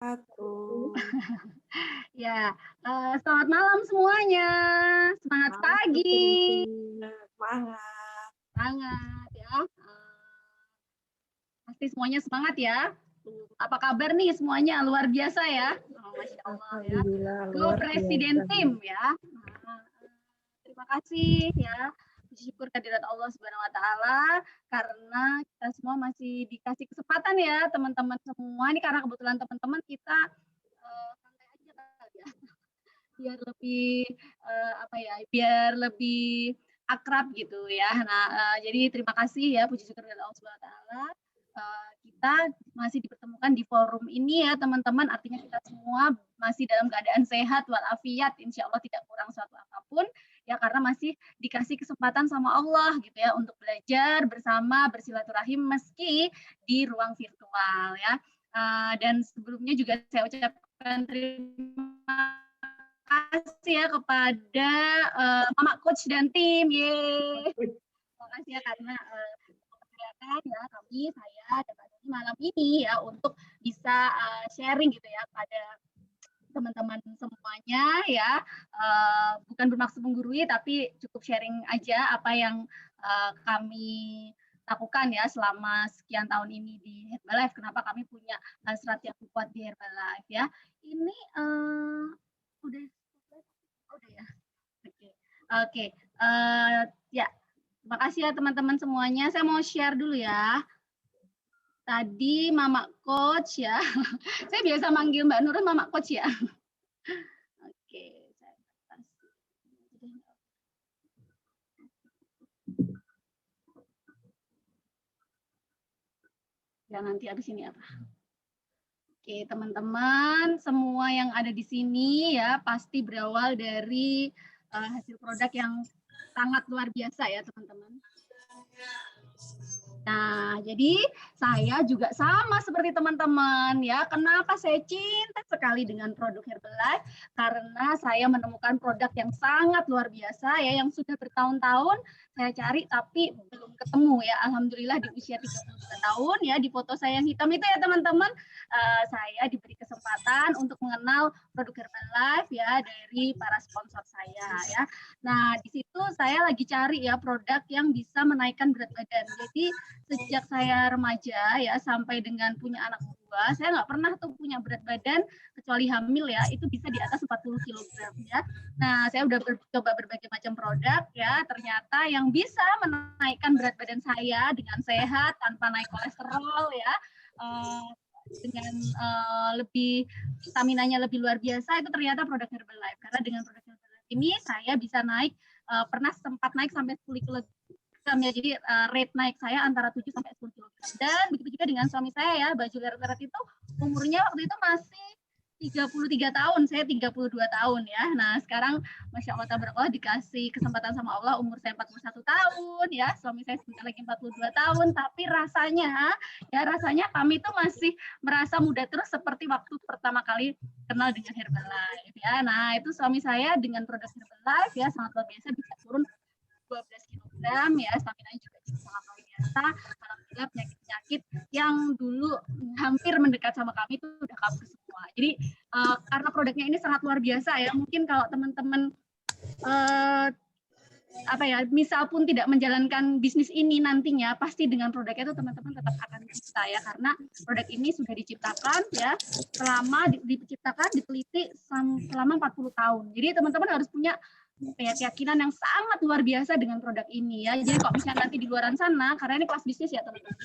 Wabarakatuh. Ya, selamat malam semuanya. Semangat Malam pagi. semangat. Semangat ya. Pasti semuanya semangat ya. Apa kabar nih semuanya? Luar biasa ya. Oh, Masya Allah ya. Alhamdulillah Go luar Presiden biasa. Tim ya. Terima kasih ya. Puji syukur kehadirat Allah Subhanahu wa taala karena kita semua masih dikasih kesempatan ya, teman-teman semua. Ini karena kebetulan teman-teman kita santai aja kali ya. Biar lebih apa ya, biar lebih akrab gitu ya. Nah, jadi terima kasih ya, puji syukur kepada Allah Subhanahu wa taala. Kita masih dipertemukan di forum ini ya, teman-teman. Artinya kita semua masih dalam keadaan sehat walafiat, insya Allah tidak kurang suatu apapun ya, karena masih dikasih kesempatan sama Allah gitu ya untuk belajar bersama, bersilaturahim meski di ruang virtual ya. Dan sebelumnya juga saya ucapkan terima kasih ya kepada Mama Coach dan tim. Yeay. Terima kasih ya karena mempercayakan ya saya dan Mbak Doni malam ini ya untuk bisa sharing gitu ya pada teman-teman semuanya ya. Bukan bermaksud menggurui tapi cukup sharing aja apa yang kami lakukan ya selama sekian tahun ini di Herbalife. Kenapa kami punya hasrat yang kuat di Herbalife ya. Ini udah ya. Oke. Ya, terima kasih ya teman-teman semuanya. Saya mau share dulu ya. Tadi Mama Coach ya. Saya biasa manggil Mbak Nurul Mama Coach ya. Oke, saya kasih. Ya nanti habis ini apa? Oke, teman-teman, semua yang ada di sini ya pasti berawal dari hasil produk yang sangat luar biasa ya, teman-teman. Nah, jadi saya juga sama seperti teman-teman ya. Kenapa saya cinta sekali dengan produk Herbalife? Karena saya menemukan produk yang sangat luar biasa ya, yang sudah bertahun-tahun saya cari tapi belum ketemu ya. Alhamdulillah di usia 32 tahun ya, di foto saya yang hitam itu ya teman-teman, saya diberi kesempatan untuk mengenal produk Herbalife ya dari para sponsor saya ya. Nah, di situ saya lagi cari ya produk yang bisa menaikkan berat badan. Jadi sejak saya remaja ya sampai dengan punya anak dua, saya nggak pernah tuh punya berat badan kecuali hamil ya, itu bisa di atas 40 kg ya. Nah, saya udah coba berbagai macam produk ya, ternyata yang bisa menaikkan berat badan saya dengan sehat tanpa naik kolesterol ya, dengan lebih staminanya lebih luar biasa, itu ternyata produk Herbalife. Karena dengan produk Herbalife ini saya bisa naik, pernah sempat naik sampai 10 kg ya, jadi rate naik saya antara 7 sampai 10 kg. Dan begitu juga dengan suami saya ya, Baju Leret itu umurnya waktu itu masih 33 tahun, saya 32 tahun ya. Nah, sekarang Masya Allah tabarakallah dikasih kesempatan sama Allah, umur saya 41 tahun ya, suami saya sebentar lagi 42 tahun, tapi rasanya kami itu masih merasa muda terus seperti waktu pertama kali kenal dengan Herbalife ya. Nah, itu suami saya dengan produk Herbalife ya sangat luar biasa, bisa turun 12 kg ya, stamina juga sangat luar biasa. Alhamdulillah penyakit-penyakit yang dulu hampir mendekat sama kami itu udah kabur semua. Jadi karena produknya ini sangat luar biasa ya, mungkin kalau teman-teman apa ya, misal pun tidak menjalankan bisnis ini nantinya, pasti dengan produknya itu teman-teman tetap akan bisa ya, karena produk ini sudah diciptakan ya selama diciptakan, diteliti selama 40 tahun. Jadi teman-teman harus punya keyakinan yang sangat luar biasa dengan produk ini ya. Jadi kalau misalnya nanti di luar sana, karena ini kelas bisnis ya teman-teman.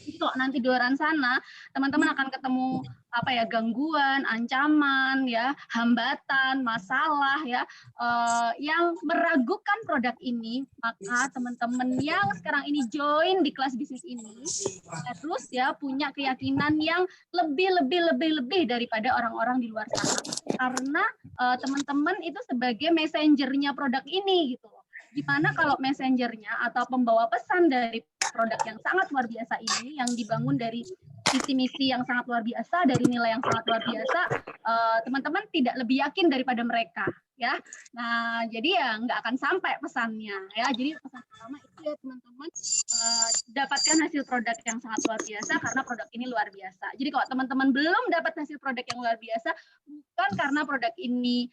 Jadi kalau nanti di luar sana, teman-teman akan ketemu apa ya, gangguan, ancaman ya, hambatan, masalah ya, yang meragukan produk ini, maka teman-teman yang sekarang ini join di kelas bisnis ini harus ya punya keyakinan yang lebih daripada orang-orang di luar sana. Karena teman-teman itu sebagai messengernya produk ini gitu loh. Gimana kalau messengernya atau pembawa pesan dari produk yang sangat luar biasa ini, yang dibangun dari visi misi yang sangat luar biasa, dari nilai yang sangat luar biasa, teman-teman tidak lebih yakin daripada mereka ya. Nah, jadi ya nggak akan sampai pesannya ya. Jadi pesan pertama itu ya teman-teman, dapatkan hasil produk yang sangat luar biasa karena produk ini luar biasa. Jadi kalau teman-teman belum dapat hasil produk yang luar biasa, bukan karena produk ini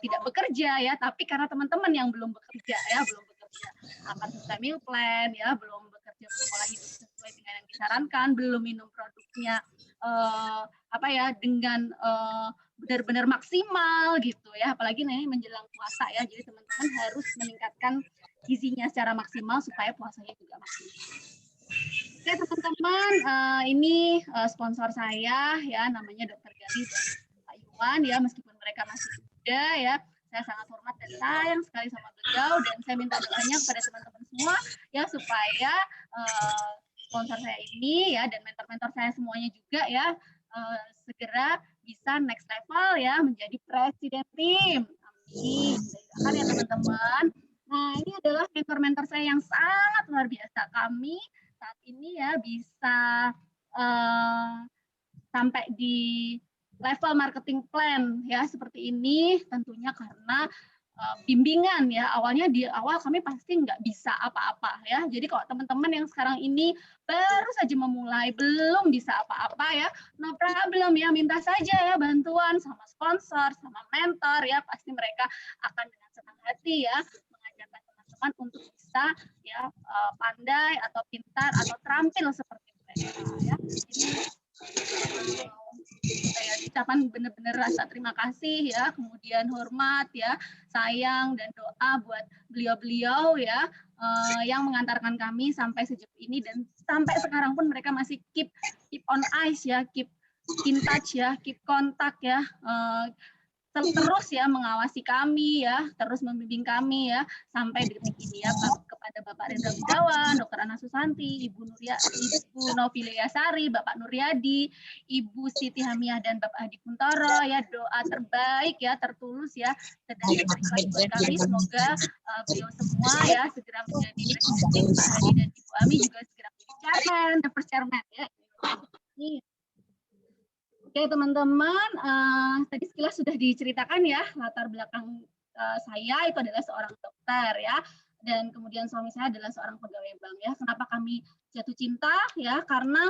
tidak bekerja ya, tapi karena teman-teman yang belum bekerja ya, belum bekerja akan sesuai meal plan ya, belum bekerja pola hidup sesuai dengan yang disarankan, belum minum produknya dengan benar-benar maksimal gitu ya, apalagi ini menjelang puasa ya, jadi teman-teman harus meningkatkan gizinya secara maksimal supaya puasanya juga maksimal. Oke teman-teman, ini sponsor saya ya, namanya Dr. Gali dan Pak Iwan ya, meskipun mereka masih muda ya, saya sangat hormat dan sayang sekali sama beliau, dan saya minta doanya kepada teman-teman semua ya supaya sponsor saya ini ya dan mentor-mentor saya semuanya juga ya segera bisa next level ya, menjadi presiden tim. Amin. Doakan ya teman-teman. Nah, ini adalah mentor-mentor saya yang sangat luar biasa. Kami saat ini ya bisa sampai di level marketing plan ya seperti ini, tentunya karena bimbingan ya. Awalnya di awal kami pasti nggak bisa apa-apa ya. Jadi kalau teman-teman yang sekarang ini baru saja memulai, belum bisa apa-apa ya, no problem ya, minta saja ya bantuan sama sponsor, sama mentor ya, pasti mereka akan dengan senang hati ya mengajarkan teman-teman untuk bisa ya pandai atau pintar atau terampil seperti mereka ya. Jadi saya ucapan benar-benar rasa terima kasih ya, kemudian hormat ya, sayang dan doa buat beliau-beliau ya yang mengantarkan kami sampai sejauh ini, dan sampai sekarang pun mereka masih keep on ice ya, keep in touch ya, keep kontak ya, terus ya mengawasi kami ya, terus membimbing kami ya sampai detik ini ya, kepada Bapak Rendra Gunawan, Dr. Ana Susanti, Ibu Novilia Sari, Bapak Nuryadi, Ibu Siti Hamiah dan Bapak Hadi Kuntoro ya, doa terbaik ya, tertulus ya, dan terikhlas buat kami, semoga beliau semua ya segera menjadi presiden, Pak Hadi dan Ibu Ami juga segera menjadi chairman, the first chairman ya. Oke teman-teman, tadi sekilas sudah diceritakan ya latar belakang saya itu adalah seorang dokter ya, dan kemudian suami saya adalah seorang pegawai bank ya. Kenapa kami jatuh cinta ya? Karena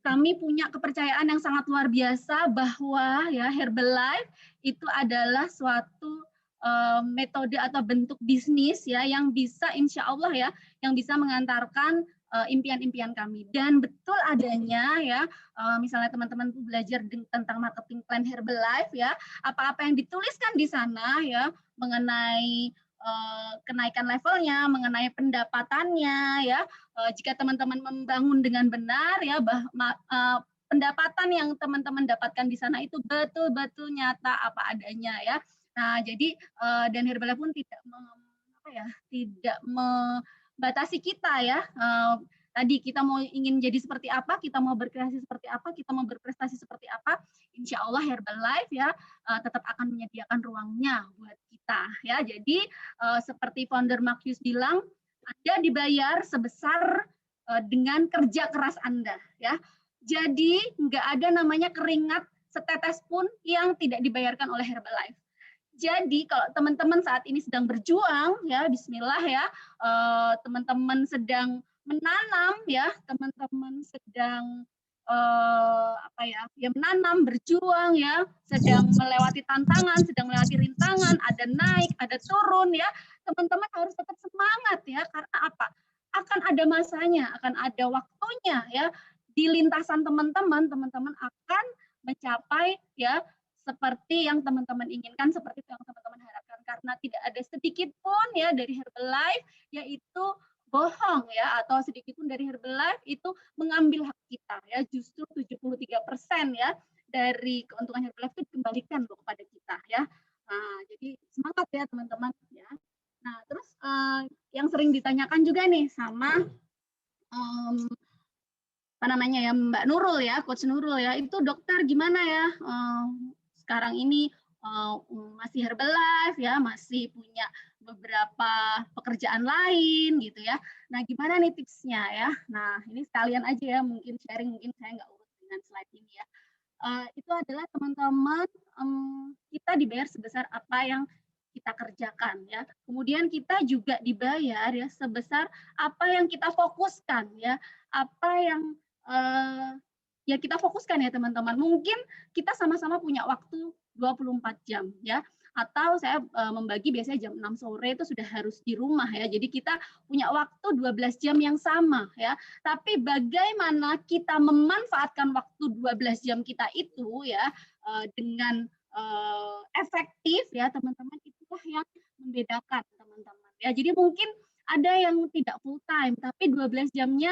kami punya kepercayaan yang sangat luar biasa bahwa ya Herbalife itu adalah suatu metode atau bentuk bisnis ya yang bisa insya Allah ya, yang bisa mengantarkan impian-impian kami. Dan betul adanya ya, misalnya teman-teman belajar tentang marketing plan Herbalife ya, apa-apa yang dituliskan di sana ya mengenai kenaikan levelnya, mengenai pendapatannya ya, jika teman-teman membangun dengan benar ya, pendapatan yang teman-teman dapatkan di sana itu betul-betul nyata apa adanya ya. Nah, jadi dan Herbalife pun tidak membatasi kita ya. Tadi kita mau ingin jadi seperti apa, kita mau berkreasi seperti apa, kita mau berprestasi seperti apa, insya Allah Herbalife ya tetap akan menyediakan ruangnya buat kita ya. Jadi seperti founder Marcus bilang, Anda dibayar sebesar dengan kerja keras Anda ya. Jadi nggak ada namanya keringat setetes pun yang tidak dibayarkan oleh Herbalife. Jadi kalau teman-teman saat ini sedang berjuang ya, bismillah ya, teman-teman sedang menanam ya, teman-teman sedang menanam, berjuang ya, sedang melewati tantangan, sedang melewati rintangan, ada naik, ada turun ya, teman-teman harus tetap semangat ya, karena apa? Akan ada masanya, akan ada waktunya ya, di lintasan teman-teman akan mencapai ya seperti yang teman-teman inginkan, seperti yang teman-teman harapkan, karena tidak ada sedikit pun ya dari Herbalife yaitu bohong ya, atau sedikit pun dari Herbalife itu mengambil hak kita ya, justru 73% ya dari keuntungan Herbalife itu dikembalikan loh kepada kita ya. Nah, jadi semangat ya teman-teman ya. Nah, terus yang sering ditanyakan juga nih sama Mbak Nurul ya, Coach Nurul ya, itu dokter gimana ya sekarang ini masih Herbalife ya, masih punya beberapa pekerjaan lain gitu ya. Nah, gimana nih tipsnya ya? Nah, ini sekalian aja ya, mungkin sharing, mungkin saya nggak urut dengan slide ini ya. Itu adalah teman-teman kita dibayar sebesar apa yang kita kerjakan ya. Kemudian kita juga dibayar ya sebesar apa yang kita fokuskan ya, apa yang ya kita fokuskan ya teman-teman. Mungkin kita sama-sama punya waktu 24 jam ya. Atau saya membagi biasanya jam 6 sore itu sudah harus di rumah ya. Jadi kita punya waktu 12 jam yang sama ya. Tapi bagaimana kita memanfaatkan waktu 12 jam kita itu ya dengan efektif ya teman-teman, itulah yang membedakan teman-teman ya. Jadi mungkin ada yang tidak full time tapi 12 jamnya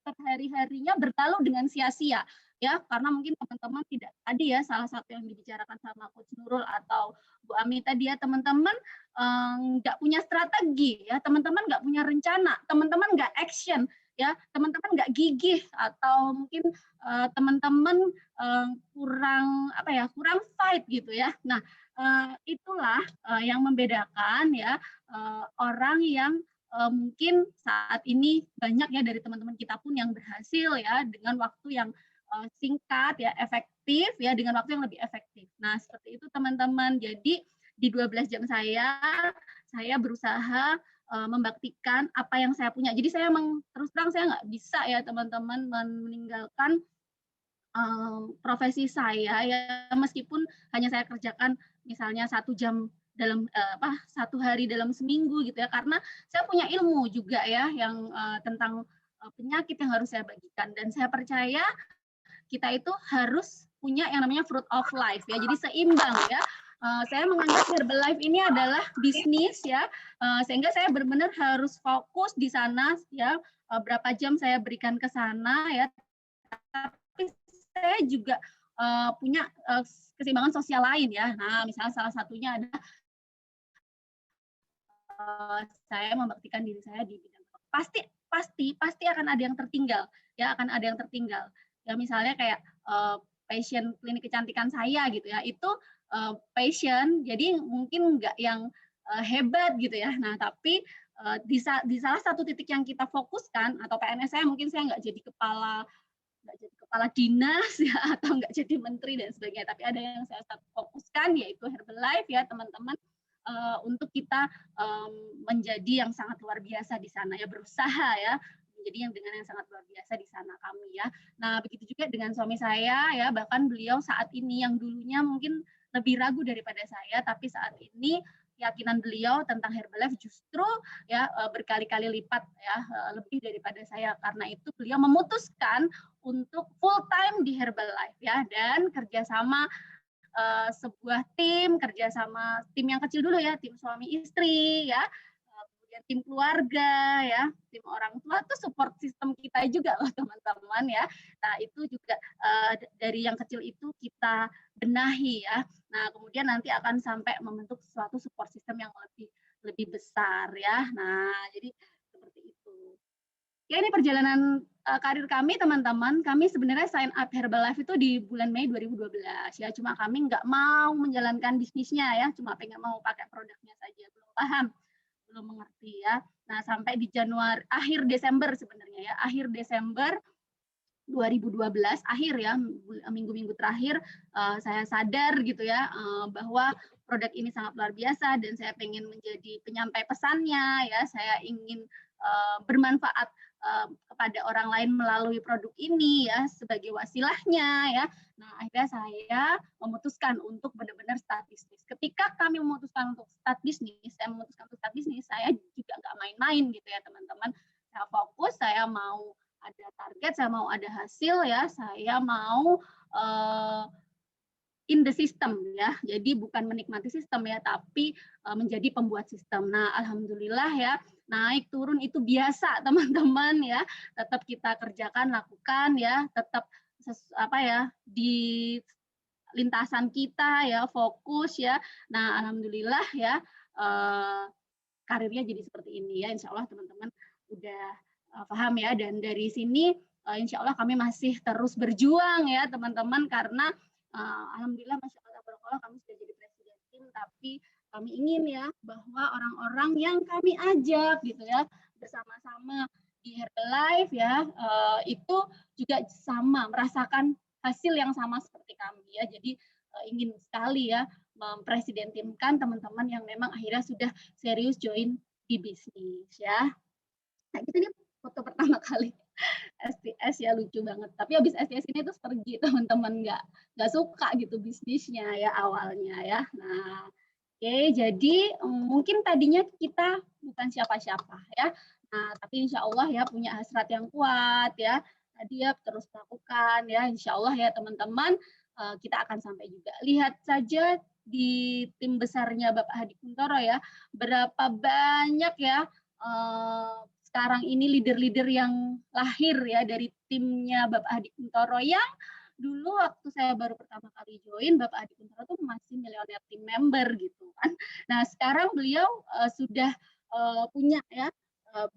per hari-harinya berlalu dengan sia-sia ya, karena mungkin teman-teman tidak tadi ya, salah satu yang dibicarakan sama Coach Nurul atau Bu Ami tadi ya, teman-teman nggak punya strategi ya, teman-teman nggak punya rencana, teman-teman nggak action ya, teman-teman nggak gigih, atau mungkin teman-teman kurang apa ya, kurang fight gitu ya. Nah itulah yang membedakan ya orang yang mungkin saat ini banyak ya dari teman-teman kita pun yang berhasil ya dengan waktu yang singkat ya, efektif ya, dengan waktu yang lebih efektif. Nah, seperti itu teman-teman. Jadi di 12 jam saya berusaha membaktikan apa yang saya punya. Jadi saya terus terang saya nggak bisa ya teman-teman meninggalkan profesi saya ya, meskipun hanya saya kerjakan misalnya 1 jam dalam satu hari dalam seminggu gitu ya, karena saya punya ilmu juga ya yang tentang penyakit yang harus saya bagikan, dan saya percaya kita itu harus punya yang namanya fruit of life ya, jadi seimbang ya. Saya menganggap Herbalife ini adalah bisnis ya, sehingga saya benar-benar harus fokus di sana ya, berapa jam saya berikan ke sana ya, tapi saya juga punya keseimbangan sosial lain ya. Nah, misalnya salah satunya adalah saya membaktikan diri saya di bidang pasti akan ada yang tertinggal ya, akan ada yang tertinggal ya, misalnya kayak passion klinik kecantikan saya gitu ya, itu passion jadi mungkin nggak yang hebat gitu ya. Nah tapi di salah satu titik yang kita fokuskan, atau PNS saya mungkin saya nggak jadi kepala dinas ya, atau nggak jadi menteri dan sebagainya, tapi ada yang saya fokuskan yaitu Herbalife ya teman-teman, untuk kita menjadi yang sangat luar biasa di sana ya, berusaha ya menjadi yang dengan yang sangat luar biasa di sana kami ya. Nah begitu juga dengan suami saya ya, bahkan beliau saat ini yang dulunya mungkin lebih ragu daripada saya, tapi saat ini keyakinan beliau tentang Herbalife justru ya berkali-kali lipat ya lebih daripada saya. Karena itu beliau memutuskan untuk full time di Herbalife ya, dan kerjasama sebuah kerjasama tim yang kecil dulu ya, tim suami istri ya, kemudian tim keluarga ya, tim orang tua, itu support sistem kita juga loh teman-teman ya. Nah itu juga dari yang kecil itu kita benahi ya. Nah kemudian nanti akan sampai membentuk suatu support system yang lebih besar ya. Nah jadi seperti itu. Ya ini perjalanan karir kami teman-teman. Kami sebenarnya sign up Herbalife itu di bulan Mei 2012 ya. Cuma kami nggak mau menjalankan bisnisnya ya. Cuma pengen mau pakai produknya saja. Belum paham, belum mengerti ya. Nah sampai di Januari, akhir Desember sebenarnya ya. Akhir Desember 2012 akhir ya, minggu-minggu terakhir saya sadar gitu ya bahwa produk ini sangat luar biasa dan saya pengen menjadi penyampai pesannya ya. Saya ingin bermanfaat kepada orang lain melalui produk ini ya, sebagai wasilahnya ya. Nah akhirnya saya memutuskan untuk benar-benar start bisnis. Ketika kami memutuskan untuk start bisnis, saya juga nggak main-main gitu ya teman-teman. Saya fokus, saya mau ada target, saya mau ada hasil ya, saya mau in the system ya. Jadi bukan menikmati sistem ya, tapi menjadi pembuat sistem. Nah, alhamdulillah ya, naik turun itu biasa teman-teman ya. Tetap kita kerjakan, lakukan ya, tetap di lintasan kita ya, fokus ya. Nah, alhamdulillah ya karirnya jadi seperti ini ya. Insya Allah teman-teman udah paham ya, dan dari sini insya Allah kami masih terus berjuang ya teman-teman, karena alhamdulillah masya Allah kami sudah jadi presiden tim, tapi kami ingin ya bahwa orang-orang yang kami ajak gitu ya bersama-sama di Herbalife ya itu juga sama merasakan hasil yang sama seperti kami ya. Jadi ingin sekali ya mempresidentimkan teman-teman yang memang akhirnya sudah serius join di bisnis ya. Nah, kita ini foto pertama kali STS ya, lucu banget. Tapi habis STS ini terus pergi teman-teman, nggak suka gitu bisnisnya ya awalnya ya. Nah, oke, jadi mungkin tadinya kita bukan siapa-siapa ya. Nah, tapi insya Allah ya punya hasrat yang kuat ya. Tadi ya terus lakukan ya, insya Allah ya teman-teman, kita akan sampai juga. Lihat saja di tim besarnya Bapak Hadi Kuntoro ya, berapa banyak ya sekarang ini leader-leader yang lahir ya dari timnya Bapak Hadi Kuntoro yang dulu waktu saya baru pertama kali join, Bapak Hadi Kuntoro tuh masih millionaire team member gitu kan. Nah sekarang beliau sudah punya ya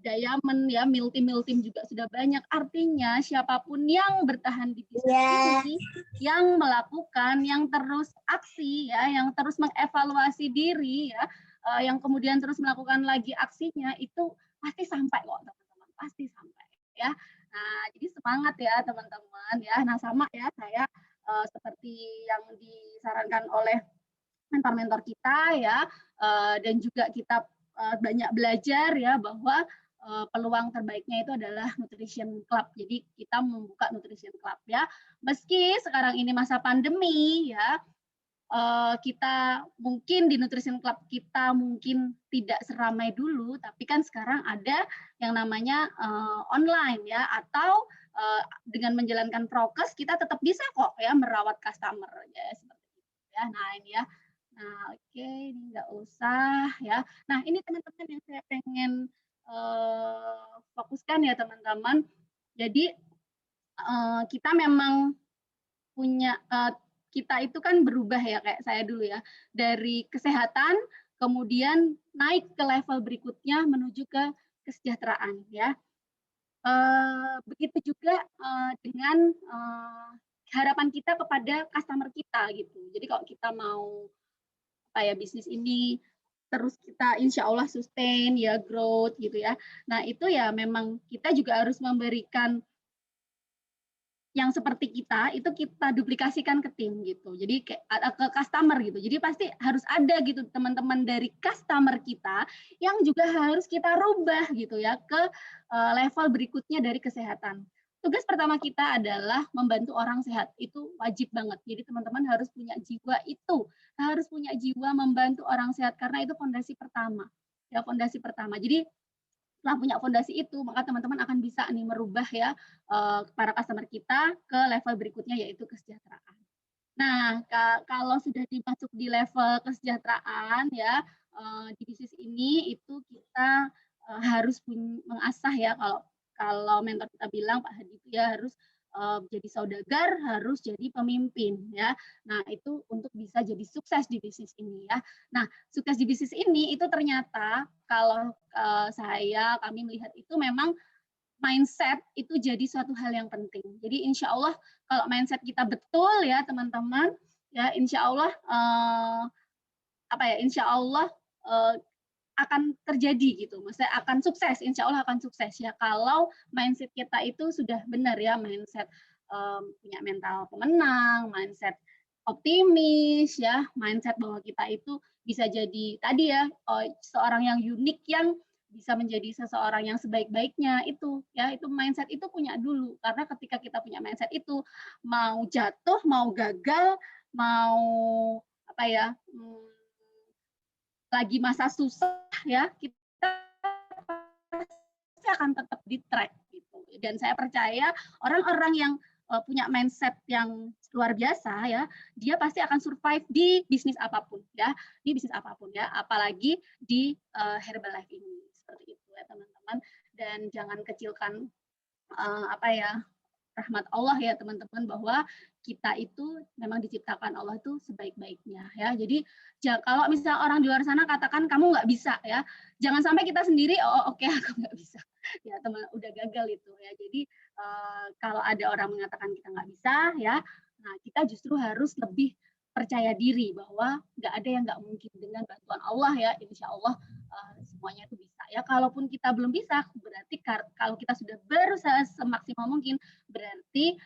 diamond ya, mil tim juga sudah banyak. Artinya siapapun yang bertahan di bisnis ini, yang melakukan, yang terus aksi ya, yang terus mengevaluasi diri ya, yang kemudian terus melakukan lagi aksinya, itu pasti sampai kok teman-teman, pasti sampai ya. Nah, jadi semangat ya teman-teman ya. Nah, sama ya saya seperti yang disarankan oleh mentor-mentor kita ya, dan juga kita banyak belajar ya bahwa peluang terbaiknya itu adalah Nutrition Club. Jadi kita membuka Nutrition Club ya. Meski sekarang ini masa pandemi ya, kita mungkin di Nutrition Club kita mungkin tidak seramai dulu, tapi kan sekarang ada yang namanya online ya, atau dengan menjalankan prokes kita tetap bisa kok ya merawat customer ya seperti itu ya. Nah ini ya. Nah oke, ini nggak usah ya. Nah ini teman-teman yang saya pengen fokuskan ya teman-teman. Jadi kita memang punya kita itu kan berubah ya kayak saya dulu ya, dari kesehatan kemudian naik ke level berikutnya menuju ke kesejahteraan ya. Begitu juga dengan harapan kita kepada customer kita gitu. Jadi kalau kita mau apa ya bisnis ini terus kita insya Allah sustain ya, growth gitu ya. Nah itu ya memang kita juga harus memberikan yang seperti kita itu kita duplikasikan ke tim gitu. Jadi ke customer gitu. Jadi pasti harus ada gitu teman-teman dari customer kita yang juga harus kita rubah gitu ya ke level berikutnya dari kesehatan. Tugas pertama kita adalah membantu orang sehat. Itu wajib banget. Jadi teman-teman harus punya jiwa itu. Harus punya jiwa membantu orang sehat karena itu fondasi pertama. Ya, fondasi pertama. Jadi setelah punya fondasi itu, maka teman-teman akan bisa nih merubah ya para customer kita ke level berikutnya yaitu kesejahteraan. Nah, kalau sudah dimasuk di level kesejahteraan ya di bisnis ini itu kita harus mengasah ya kalau mentor kita bilang Pak Hadi itu ya harus jadi saudagar, harus jadi pemimpin ya. Nah, itu untuk bisa jadi sukses di bisnis ini ya. Nah, sukses di bisnis ini itu ternyata kalau kami melihat itu memang mindset itu jadi suatu hal yang penting. Jadi insya Allah kalau mindset kita betul ya teman-teman, ya insya Allah insya Allah akan terjadi gitu. Maksudnya akan sukses, insya Allah akan sukses ya kalau mindset kita itu sudah benar ya, mindset punya mental pemenang, mindset optimis ya, mindset bahwa kita itu bisa jadi tadi ya seorang yang unik yang bisa menjadi seseorang yang sebaik-baiknya itu ya, itu mindset itu punya dulu karena ketika kita punya mindset itu mau jatuh, mau gagal, mau apa ya lagi masa susah ya, kita pasti akan tetap di track gitu. Dan saya percaya orang-orang yang punya mindset yang luar biasa ya, dia pasti akan survive di bisnis apapun ya, di bisnis apapun ya, apalagi di Herbalife ini seperti itu ya teman-teman. Dan jangan kecilkan rahmat Allah ya teman-teman bahwa kita itu memang diciptakan Allah itu sebaik-baiknya ya. Jadi kalau misalnya orang di luar sana katakan kamu nggak bisa ya, jangan sampai kita sendiri oke, aku nggak bisa ya teman udah gagal itu ya. Jadi kalau ada orang mengatakan kita nggak bisa ya, nah kita justru harus lebih percaya diri bahwa nggak ada yang nggak mungkin dengan bantuan Allah ya, insya Allah semuanya itu bisa Ya, kalaupun kita belum bisa, berarti kalau kita sudah berusaha semaksimal mungkin, berarti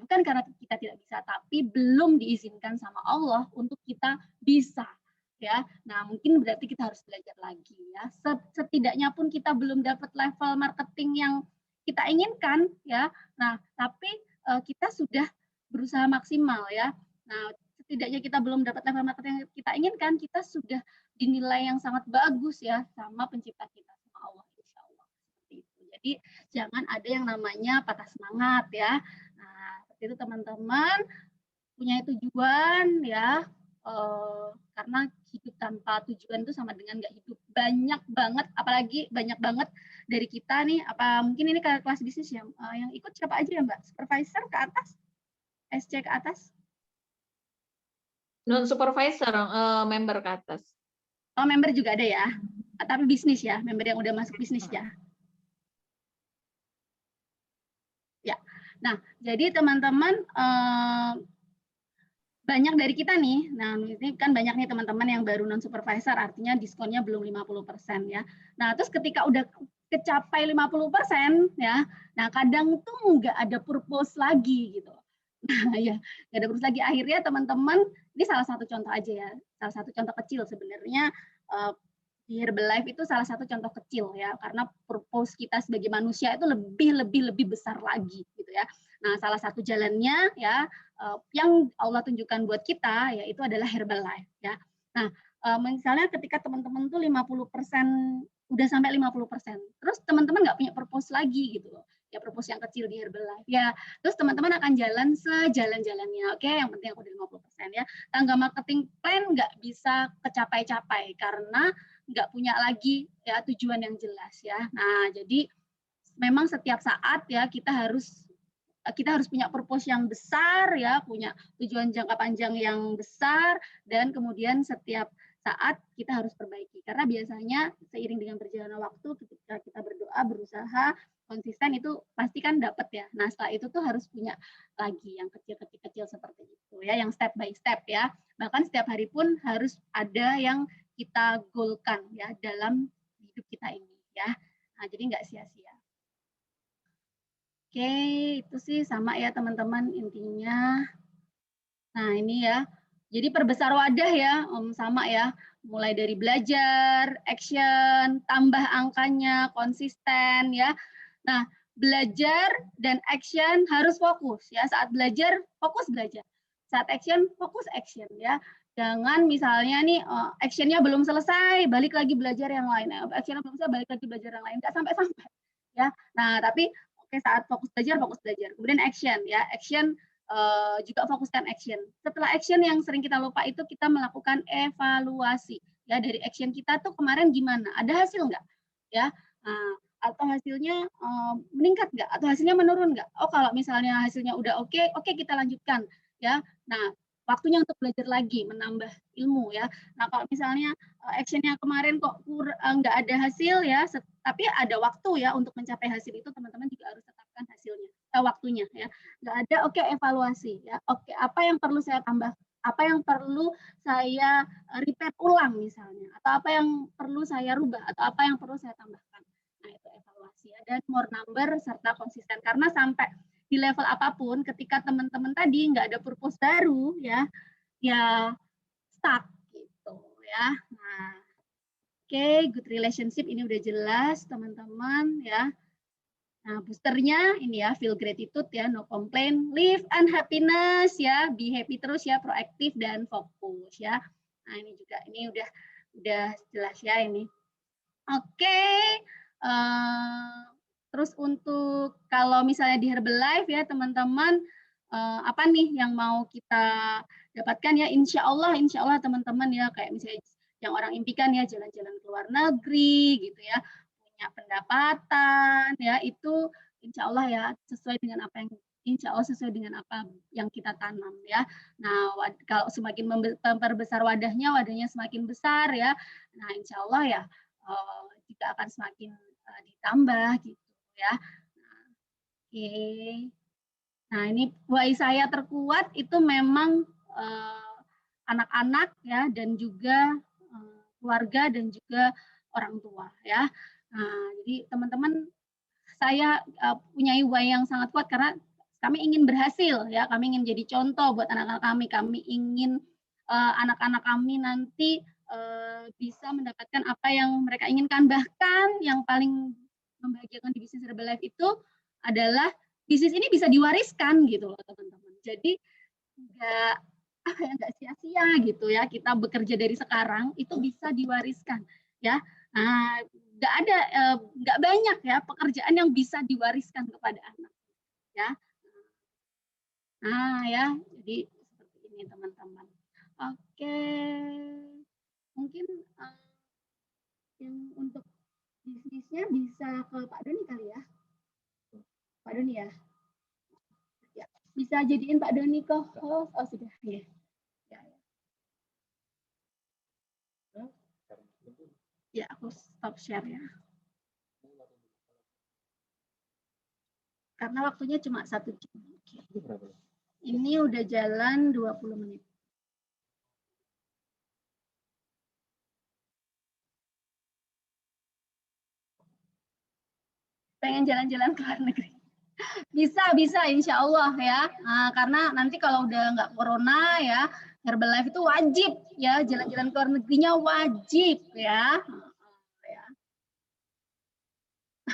bukan karena kita tidak bisa, tapi belum diizinkan sama Allah untuk kita bisa. Ya, nah mungkin berarti kita harus belajar lagi ya. Setidaknya pun kita belum dapat level marketing yang kita inginkan ya. Nah, tapi kita sudah berusaha maksimal ya. Nah, setidaknya kita belum dapat level marketing yang kita inginkan, kita sudah dinilai yang sangat bagus ya sama pencipta kita, sama Allah, insya Allah. Seperti itu. Jadi jangan ada yang namanya patah semangat ya. Nah, seperti itu teman-teman, punya tujuan ya, karena hidup tanpa tujuan itu sama dengan nggak hidup. Banyak banget, apalagi banyak banget dari kita nih, apa mungkin ini kelas bisnis ya, yang ikut siapa aja ya Mbak? Supervisor ke atas, SC ke atas? Non supervisor, member ke atas. Oh, member juga ada ya, tapi bisnis ya, member yang udah masuk bisnis ya. Ya, nah jadi teman-teman, banyak dari kita nih, nah ini kan banyak nih teman-teman yang baru non supervisor, artinya diskonnya belum 50% ya. Nah terus ketika udah kecapai 50% ya, nah kadang tuh nggak ada purpose lagi gitu. Nah ya, nggak ada purpose lagi. Akhirnya teman-teman, ini salah satu contoh aja ya, salah satu contoh kecil sebenarnya, di Herbalife itu salah satu contoh kecil ya, karena purpose kita sebagai manusia itu lebih besar lagi gitu ya. Nah, salah satu jalannya ya, yang Allah tunjukkan buat kita yaitu adalah Herbalife ya. Nah, misalnya ketika teman-teman tuh 50% udah sampai 50%, terus teman-teman nggak punya purpose lagi gitu loh. Ya purpose yang kecil di Herbalife. Ya, terus teman-teman akan jalan sejalan-jalannya. Oke, yang penting aku udah 50% ya. Tangga marketing plan nggak bisa kecapai-capai karena nggak punya lagi ya tujuan yang jelas ya. Nah, jadi memang setiap saat ya kita harus punya purpose yang besar ya, punya tujuan jangka panjang yang besar, dan kemudian setiap saat kita harus perbaiki. Karena biasanya seiring dengan berjalannya waktu, ketika kita berdoa, berusaha, konsisten, itu pasti kan dapat ya. Nah setelah itu tuh harus punya lagi yang kecil-kecil seperti itu ya, yang step by step ya. Bahkan setiap hari pun harus ada yang kita goalkan ya dalam hidup kita ini ya. Nah jadi nggak sia-sia. Oke, itu sih sama ya teman-teman intinya. Nah ini ya, jadi perbesar wadah ya, sama ya. Mulai dari belajar, action, tambah angkanya, konsisten ya. Nah, belajar dan action harus fokus ya. Saat belajar, fokus belajar. Saat action, fokus action ya. Jangan misalnya nih, actionnya belum selesai, balik lagi belajar yang lain. Actionnya belum selesai, balik lagi belajar yang lain. Nggak sampai-sampai ya. Nah, tapi saat fokus belajar, kemudian action ya, action juga fokuskan action. Setelah action yang sering kita lupa itu kita melakukan evaluasi ya, dari action kita tuh kemarin gimana, ada hasil nggak ya, atau hasilnya meningkat nggak, atau hasilnya menurun nggak. Oh kalau misalnya hasilnya udah oke kita lanjutkan ya. Nah waktunya untuk belajar lagi, menambah ilmu ya. Nah kalau misalnya actionnya kemarin kok nggak ada hasil ya, tapi ada waktu ya untuk mencapai hasil itu, teman-teman juga harus tetapkan hasilnya, waktunya ya. Nggak ada, oke evaluasi ya. Oke, apa yang perlu saya tambah? Apa yang perlu saya repeat ulang misalnya? Atau apa yang perlu saya rubah? Atau apa yang perlu saya tambahkan? Nah itu evaluasi ya. Dan more number serta konsisten. Karena sampai di level apapun, ketika teman-teman tadi nggak ada purpose baru ya, ya stuck gitu ya. Nah, oke, good relationship ini udah jelas teman-teman ya. Nah, boosternya ini ya, feel gratitude ya, no complain, live and happiness ya, be happy terus ya, proaktif dan fokus ya. Nah, ini juga, ini udah jelas ya ini. Oke, terus untuk kalau misalnya di Herbalife ya teman-teman, apa nih yang mau kita dapatkan ya, insya Allah teman-teman ya, kayak misalnya yang orang impikan ya, jalan-jalan ke luar negeri gitu ya, punya pendapatan ya, itu insya Allah ya sesuai dengan apa yang kita tanam ya. Nah kalau semakin memperbesar wadahnya semakin besar ya, nah insya Allah ya juga akan semakin ditambah gitu ya. Nah, oke. Nah ini why saya terkuat itu memang anak-anak ya, dan juga keluarga dan juga orang tua ya. Nah, jadi teman-teman, saya punya why yang sangat kuat karena kami ingin berhasil ya, kami ingin jadi contoh buat anak-anak kami. Kami ingin anak-anak kami nanti bisa mendapatkan apa yang mereka inginkan. Bahkan yang paling membahagiakan di bisnis Herbalife itu adalah bisnis ini bisa diwariskan gitu loh teman-teman. Jadi nggak sia-sia gitu ya, kita bekerja dari sekarang itu bisa diwariskan ya. Nah, nggak banyak ya pekerjaan yang bisa diwariskan kepada anak ya. Nah ya, jadi seperti ini teman-teman. Oke, mungkin yang untuk bisnisnya bisa ke Pak Doni kali ya. Pak Doni ya. Ya, bisa jadiin Pak Doni co-host. Oh sudah ya. Ya, aku stop share ya. Karena waktunya cuma 1 jam. Ini udah jalan 20 menit. Pengen jalan-jalan ke luar negeri. Bisa insya Allah ya. Nah, karena nanti kalau udah nggak corona ya, Herbalife itu wajib ya, jalan-jalan ke luar negerinya wajib ya.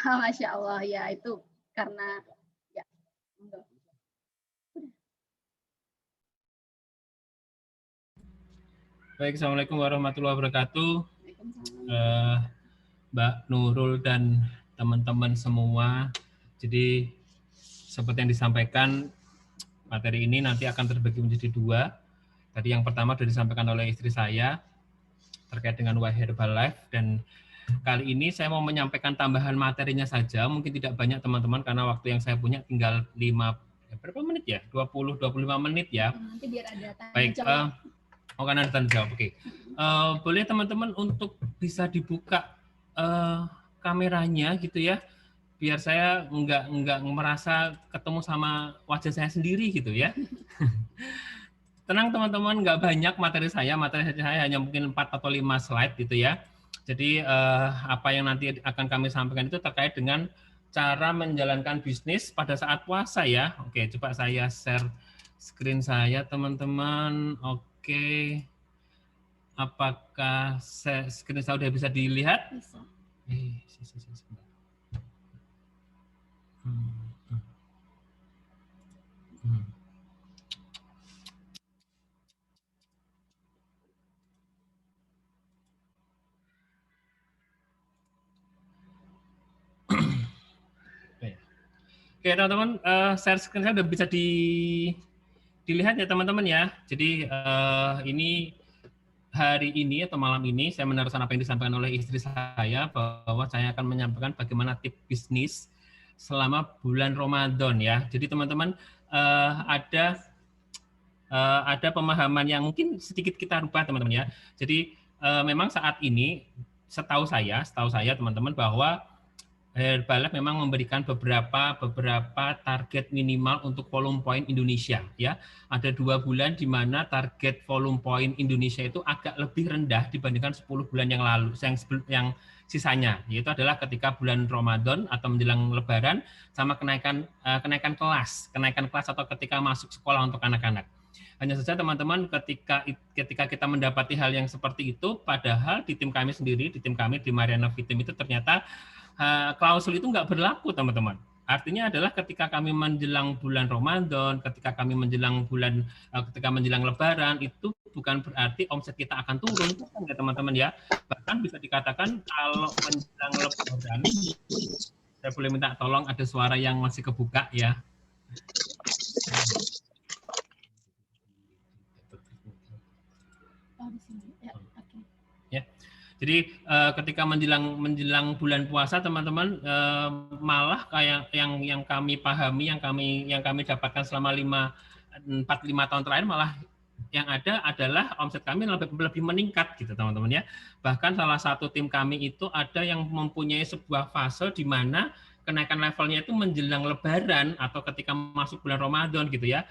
Masya Allah ya, itu karena ya. Baik, Assalamualaikum warahmatullahi wabarakatuh. Mbak Nurul dan teman-teman semua. Jadi seperti yang disampaikan, materi ini nanti akan terbagi menjadi 2. Tadi yang pertama sudah disampaikan oleh istri saya terkait dengan Why Herbalife, dan kali ini saya mau menyampaikan tambahan materinya saja. Mungkin tidak banyak teman-teman karena waktu yang saya punya tinggal 5 menit ya? 20-25 menit ya. Nanti biar ada tanya baik, jawab. karena ada tanya jawab. Oke. Boleh teman-teman untuk bisa dibuka kameranya gitu ya, biar saya nggak merasa ketemu sama wajah saya sendiri gitu ya. Tenang teman-teman, nggak banyak materi saya hanya mungkin 4 atau 5 slide gitu ya. Jadi apa yang nanti akan kami sampaikan itu terkait dengan cara menjalankan bisnis pada saat puasa ya. Oke, coba saya share screen saya teman-teman. Oke, apakah screen saya sudah bisa dilihat? Bisa. Oke teman-teman, share screen saya sudah bisa dilihat ya teman-teman ya. Jadi ini hari ini atau malam ini saya meneruskan apa yang disampaikan oleh istri saya, bahwa saya akan menyampaikan bagaimana tips bisnis selama bulan Ramadan ya. Jadi teman-teman ada pemahaman yang mungkin sedikit kita rubah teman-teman ya. Jadi memang saat ini setahu saya teman-teman bahwa Herbalife memang memberikan beberapa target minimal untuk volume point Indonesia ya. Ada 2 bulan di mana target volume point Indonesia itu agak lebih rendah dibandingkan 10 bulan yang lalu yang sisanya, yaitu adalah ketika bulan Ramadan atau menjelang Lebaran sama kenaikan kelas atau ketika masuk sekolah untuk anak-anak. Hanya saja teman-teman ketika kita mendapati hal yang seperti itu, padahal di tim kami sendiri, di Mariana Vitim itu ternyata klausul itu nggak berlaku teman-teman. Artinya adalah ketika kami menjelang bulan Ramadan, ketika menjelang Lebaran, itu bukan berarti omset kita akan turun, ya teman-teman ya. Bahkan bisa dikatakan kalau menjelang Lebaran, saya boleh minta tolong ada suara yang masih kebuka ya. Jadi ketika menjelang bulan puasa teman-teman, malah kayak yang kami pahami, yang kami dapatkan selama 4-5 tahun terakhir, malah yang ada adalah omset kami lebih meningkat gitu teman-teman ya. Bahkan salah satu tim kami itu ada yang mempunyai sebuah fase di mana kenaikan levelnya itu menjelang Lebaran atau ketika masuk bulan Ramadan gitu ya.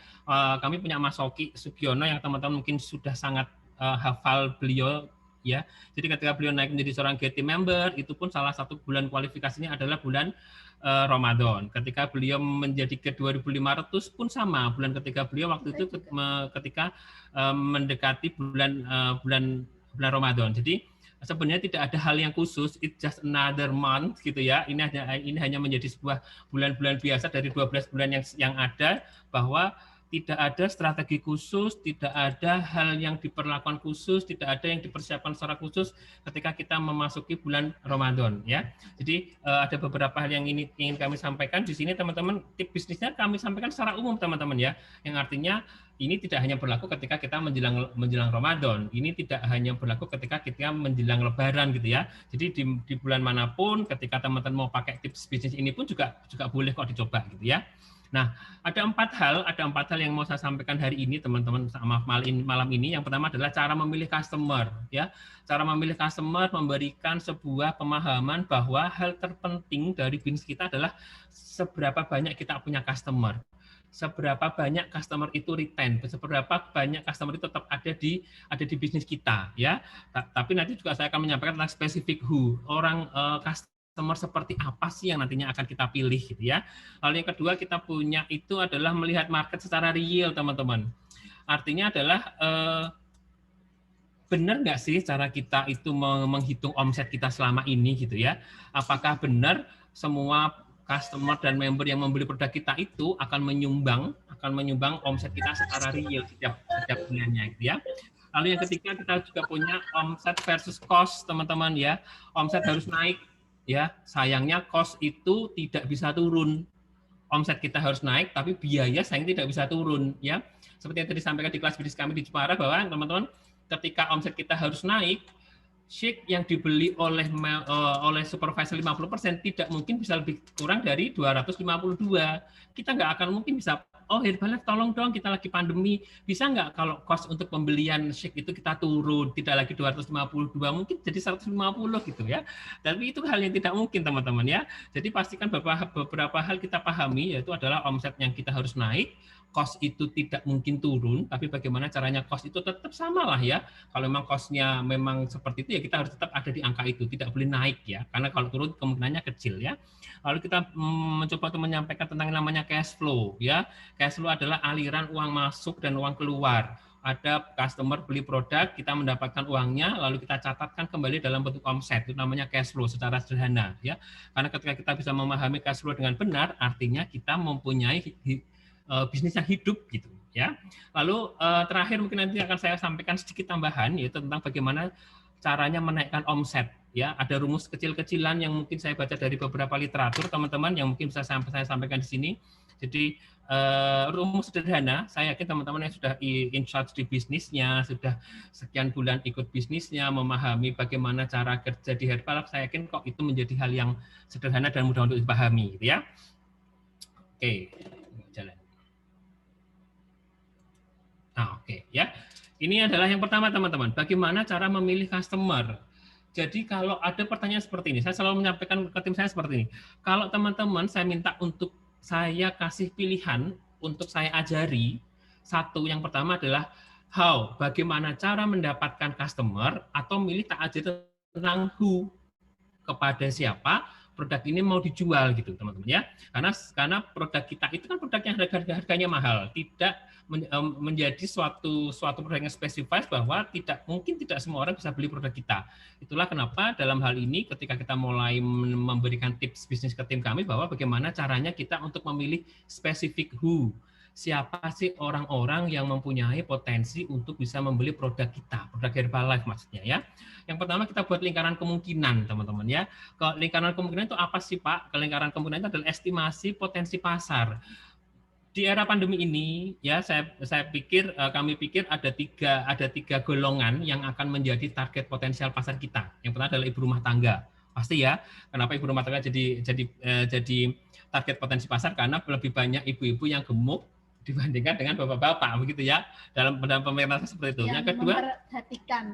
Kami punya Mas Oki Sugiono yang teman-teman mungkin sudah sangat hafal beliau ya. Jadi ketika beliau naik menjadi seorang GT member, itu pun salah satu bulan kualifikasinya adalah bulan Ramadan. Ketika beliau menjadi ke 2.500 pun sama, bulan ketiga beliau waktu itu ketika mendekati bulan Ramadan. Jadi sebenarnya tidak ada hal yang khusus, it's just another month gitu ya. Ini hanya menjadi sebuah bulan-bulan biasa dari 12 bulan yang ada, bahwa tidak ada strategi khusus, tidak ada hal yang diperlakukan khusus, tidak ada yang dipersiapkan secara khusus ketika kita memasuki bulan Ramadan ya. Jadi ada beberapa hal yang ingin kami sampaikan di sini teman-teman. Tip bisnisnya kami sampaikan secara umum teman-teman ya, yang artinya ini tidak hanya berlaku ketika kita menjelang Ramadan, ini tidak hanya berlaku ketika kita menjelang Lebaran gitu ya. Jadi di bulan manapun ketika teman-teman mau pakai tips bisnis ini pun juga boleh kok dicoba gitu ya. Nah, ada empat hal yang mau saya sampaikan hari ini teman-teman malam ini. Yang pertama adalah cara memilih customer ya. Cara memilih customer memberikan sebuah pemahaman bahwa hal terpenting dari bisnis kita adalah seberapa banyak kita punya customer. Seberapa banyak customer itu retain, seberapa banyak customer itu tetap ada di bisnis kita ya. Tapi nanti juga saya akan menyampaikan tentang spesifik who, orang customer seperti apa sih yang nantinya akan kita pilih gitu ya. Lalu yang kedua kita punya itu adalah melihat market secara real teman-teman. Artinya adalah benar nggak sih cara kita itu menghitung omset kita selama ini gitu ya. Apakah benar semua customer dan member yang membeli produk kita itu akan menyumbang omset kita secara real setiap bulannya gitu ya. Lalu yang ketiga kita juga punya omset versus cost teman-teman ya. Omset harus naik ya, sayangnya cost itu tidak bisa turun. Omset kita harus naik, tapi biaya sayang tidak bisa turun ya. Seperti yang tadi disampaikan di kelas bisnis kami di Jepara bahwa teman-teman ketika omset kita harus naik, shake yang dibeli oleh supervisor 50% tidak mungkin bisa lebih kurang dari 252. Kita nggak akan mungkin bisa, oh Herbalife tolong dong kita lagi pandemi, bisa nggak kalau cost untuk pembelian shake itu kita turun, tidak lagi 252, mungkin jadi 150 gitu ya. Tapi itu hal yang tidak mungkin teman-teman ya. Jadi pastikan beberapa hal kita pahami, yaitu adalah omset yang kita harus naik, cost itu tidak mungkin turun, tapi bagaimana caranya cost itu tetap sama lah ya. Kalau memang cost-nya memang seperti itu ya kita harus tetap ada di angka itu, tidak boleh naik ya, karena kalau turun kemungkinannya kecil ya. Lalu kita mencoba untuk menyampaikan tentang namanya cash flow ya. Cash flow adalah aliran uang masuk dan uang keluar. Ada customer beli produk, kita mendapatkan uangnya, lalu kita catatkan kembali dalam bentuk omset, itu namanya cash flow secara sederhana ya. Karena ketika kita bisa memahami cash flow dengan benar, artinya kita mempunyai bisnis yang hidup gitu ya. Lalu terakhir mungkin nanti akan saya sampaikan sedikit tambahan yaitu tentang bagaimana caranya menaikkan omset ya. Ada rumus kecil-kecilan yang mungkin saya baca dari beberapa literatur teman-teman yang mungkin bisa saya sampaikan di sini. Jadi rumus sederhana, saya yakin teman-teman yang sudah in charge di bisnisnya, sudah sekian bulan ikut bisnisnya, memahami bagaimana cara kerja di Herbalife, saya yakin kok itu menjadi hal yang sederhana dan mudah untuk dipahami gitu ya. Oke, jalan. Nah, oke ya. Ini adalah yang pertama teman-teman, bagaimana cara memilih customer. Jadi kalau ada pertanyaan seperti ini, saya selalu menyampaikan ke tim saya seperti ini. Kalau teman-teman saya minta untuk saya kasih pilihan untuk saya ajari, satu yang pertama adalah bagaimana cara mendapatkan customer, atau milih tak ajar tentang who, kepada siapa produk ini mau dijual gitu teman-teman ya. Karena produk kita itu kan produk yang harganya mahal, tidak menjadi suatu produk yang spesifik bahwa tidak semua orang bisa beli produk kita. Itulah kenapa dalam hal ini ketika kita mulai memberikan tips bisnis ke tim kami bahwa bagaimana caranya kita untuk memilih spesifik who. Siapa sih orang-orang yang mempunyai potensi untuk bisa membeli produk kita, produk Herbalife maksudnya ya. Yang pertama kita buat lingkaran kemungkinan teman-teman ya. Lingkaran kemungkinan itu apa sih Pak? Lingkaran kemungkinan itu adalah estimasi potensi pasar. Di era pandemi ini ya kami pikir ada tiga golongan yang akan menjadi target potensial pasar kita. Yang pertama adalah ibu rumah tangga. Pasti ya. Kenapa ibu rumah tangga jadi target potensi pasar? Karena lebih banyak ibu-ibu yang gemuk dibandingkan dengan bapak-bapak begitu ya, dalam pemerintahan seperti itu. Yang kedua,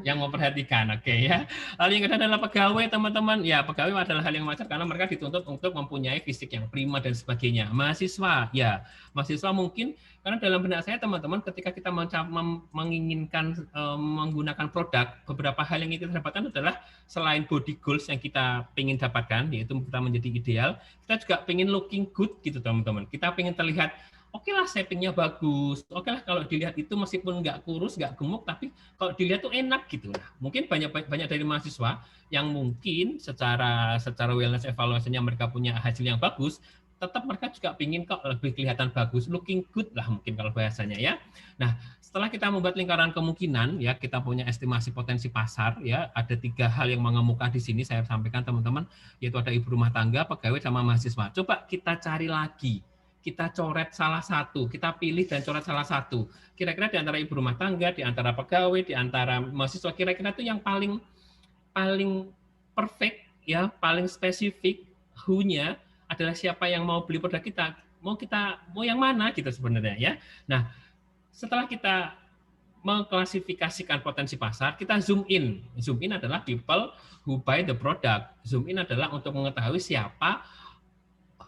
yang memperhatikan, oke ya. Lalu yang kedua adalah pegawai, teman-teman. Ya, pegawai adalah hal yang wajar karena mereka dituntut untuk mempunyai fisik yang prima dan sebagainya. Mahasiswa, ya, mahasiswa mungkin karena dalam benak saya, teman-teman, ketika kita menginginkan menggunakan produk, beberapa hal yang kita dapatkan adalah selain body goals yang kita ingin dapatkan, yaitu kita menjadi ideal, kita juga ingin looking good gitu, teman-teman. Kita ingin terlihat oke lah, shaping-nya bagus. Oke lah kalau dilihat itu meskipun nggak kurus, nggak gemuk, tapi kalau dilihat tuh enak gitu. Nah, mungkin banyak dari mahasiswa yang mungkin secara wellness evaluasinya mereka punya hasil yang bagus, tetap mereka juga ingin kok lebih kelihatan bagus, looking good lah mungkin kalau bahasanya ya. Nah, setelah kita membuat lingkaran kemungkinan ya, kita punya estimasi potensi pasar ya, ada 3 hal yang mengemuka di sini saya sampaikan teman-teman, yaitu ada ibu rumah tangga, pegawai sama mahasiswa. Coba kita cari lagi. Kita coret salah satu, kita pilih dan coret salah satu. Kira-kira di antara ibu rumah tangga, di antara pegawai, di antara mahasiswa, kira-kira itu yang paling perfect ya, paling spesifik who-nya adalah siapa yang mau beli produk kita. Mau yang mana gitu sebenarnya ya. Nah, setelah kita mengklasifikasikan potensi pasar, kita zoom in. Zoom in adalah people who buy the product. Zoom in adalah untuk mengetahui siapa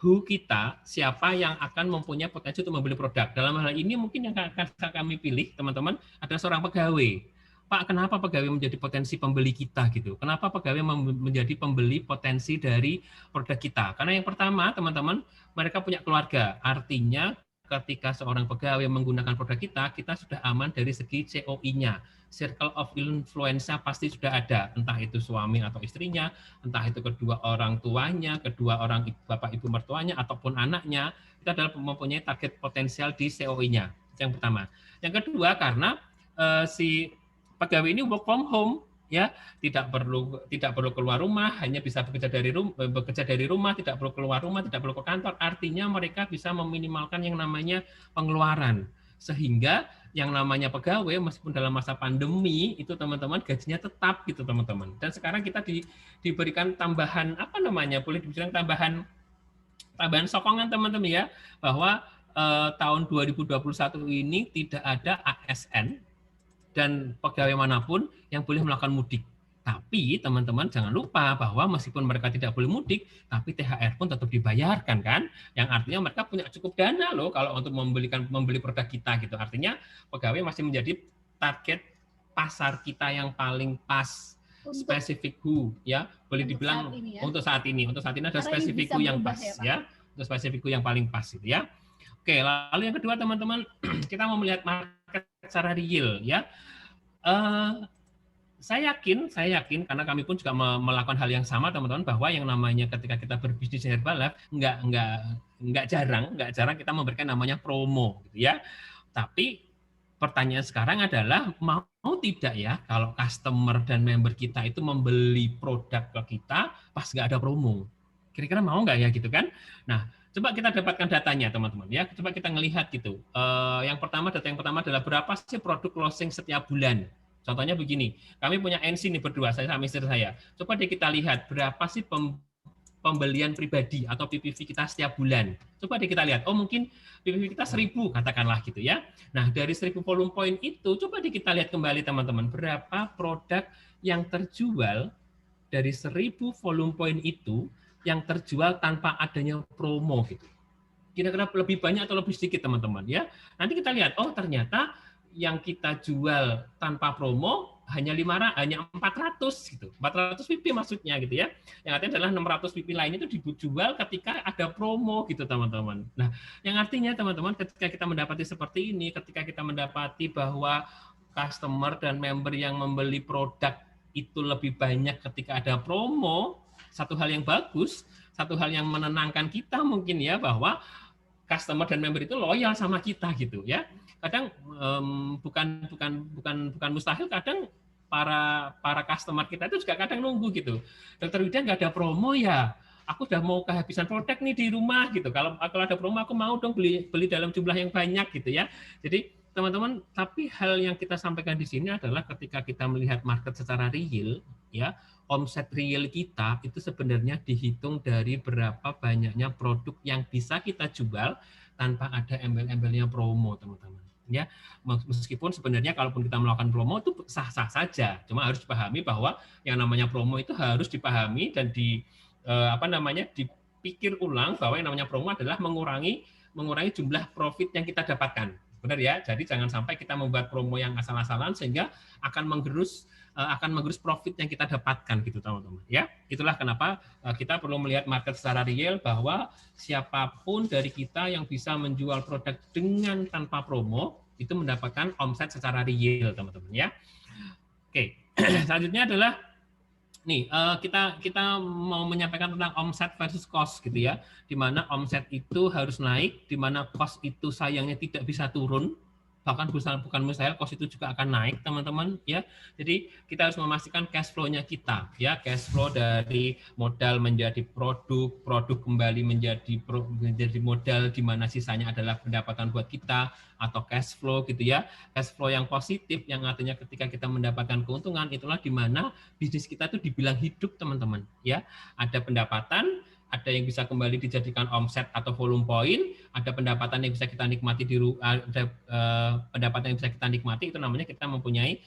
kita, siapa yang akan mempunyai potensi untuk membeli produk. Dalam hal ini mungkin yang akan kami pilih, teman-teman, adalah seorang pegawai. Pak, kenapa pegawai menjadi potensi pembeli kita gitu? Kenapa pegawai menjadi pembeli potensi dari produk kita? Karena yang pertama, teman-teman, mereka punya keluarga. Artinya ketika seorang pegawai menggunakan produk kita, kita sudah aman dari segi COI-nya. Circle of influence pasti sudah ada, entah itu suami atau istrinya, entah itu kedua orang tuanya, kedua orang bapak ibu mertuanya, ataupun anaknya, itu adalah mempunyai target potensial di COI-nya. Yang pertama. Yang kedua, karena si pegawai ini work from home, ya, tidak perlu keluar rumah, hanya bisa bekerja dari rumah, tidak perlu keluar rumah, tidak perlu ke kantor. Artinya mereka bisa meminimalkan yang namanya pengeluaran. Sehingga yang namanya pegawai meskipun dalam masa pandemi itu teman-teman gajinya tetap gitu teman-teman. Dan sekarang kita diberikan tambahan boleh dibilang tambahan sokongan teman-teman ya, bahwa tahun 2021 ini tidak ada ASN dan pegawai manapun yang boleh melakukan mudik. Tapi teman-teman jangan lupa bahwa meskipun mereka tidak boleh mudik, tapi THR pun tetap dibayarkan kan, yang artinya mereka punya cukup dana loh kalau untuk membeli produk kita gitu. Artinya pegawai masih menjadi target pasar kita yang paling pas, spesifik who ya, boleh dibilang untuk saat ini ada spesifik who yang pas ya, untuk spesifik who yang paling pas gitu ya. Oke, lalu yang kedua teman-teman, kita mau melihat market secara real ya. Saya yakin karena kami pun juga melakukan hal yang sama teman-teman, bahwa yang namanya ketika kita berbisnis di Herbalife nggak jarang kita memberikan namanya promo gitu ya. Tapi pertanyaan sekarang adalah mau tidak ya kalau customer dan member kita itu membeli produk ke kita pas nggak ada promo. Kira-kira mau nggak ya gitu kan? Nah, coba kita dapatkan datanya teman-teman ya. Coba kita ngelihat gitu. Data yang pertama adalah berapa sih produk closing setiap bulan. Contohnya begini, kami punya NC nih berdua, saya sama istri saya. Coba deh kita lihat berapa sih pembelian pribadi atau PPV kita setiap bulan. Coba deh kita lihat, oh mungkin PPV kita 1.000 katakanlah gitu ya. Nah dari 1.000 volume point itu, coba deh kita lihat kembali teman-teman, berapa produk yang terjual dari 1.000 volume point itu yang terjual tanpa adanya promo gitu. Kira-kira lebih banyak atau lebih sedikit teman-teman ya. Nanti kita lihat, oh ternyata yang kita jual tanpa promo hanya 400 gitu. 400 PP maksudnya gitu ya. Yang artinya adalah 600 PP lain itu dijual ketika ada promo gitu teman-teman. Nah, yang artinya teman-teman ketika kita mendapati seperti ini, ketika kita mendapati bahwa customer dan member yang membeli produk itu lebih banyak ketika ada promo, satu hal yang bagus, satu hal yang menenangkan kita mungkin ya, bahwa customer dan member itu loyal sama kita gitu ya. Kadang bukan mustahil, kadang para customer kita itu juga kadang nunggu gitu. Dokter Wida nggak ada promo ya, aku udah mau kehabisan produk nih di rumah gitu. Kalau ada promo aku mau dong beli dalam jumlah yang banyak gitu ya. Jadi teman-teman, tapi hal yang kita sampaikan di sini adalah ketika kita melihat market secara real, ya. Omset real kita itu sebenarnya dihitung dari berapa banyaknya produk yang bisa kita jual tanpa ada embel-embelnya promo, teman-teman. Ya, meskipun sebenarnya kalaupun kita melakukan promo itu sah-sah saja, cuma harus dipahami bahwa yang namanya promo itu harus dipahami dan dipikir ulang bahwa yang namanya promo adalah mengurangi jumlah profit yang kita dapatkan. Benar ya? Jadi jangan sampai kita membuat promo yang asal-asalan sehingga akan menggerus profit yang kita dapatkan gitu, teman-teman. Ya, itulah kenapa kita perlu melihat market secara real bahwa siapapun dari kita yang bisa menjual produk dengan tanpa promo itu mendapatkan omset secara real, teman-teman ya. Oke, selanjutnya adalah nih kita mau menyampaikan tentang omset versus cost gitu ya, di mana omset itu harus naik, di mana cost itu sayangnya tidak bisa turun, bahkan bukan mustahil cost itu juga akan naik, teman-teman ya. Jadi kita harus memastikan cash flow-nya kita ya, cash flow dari modal menjadi produk kembali menjadi modal, di mana sisanya adalah pendapatan buat kita, atau cash flow gitu ya. Cash flow yang positif yang artinya ketika kita mendapatkan keuntungan, itulah di mana bisnis kita itu dibilang hidup, teman-teman ya. Ada pendapatan, ada yang bisa kembali dijadikan omset atau volume point, ada pendapatan yang bisa kita nikmati pendapatan yang bisa kita nikmati, itu namanya kita mempunyai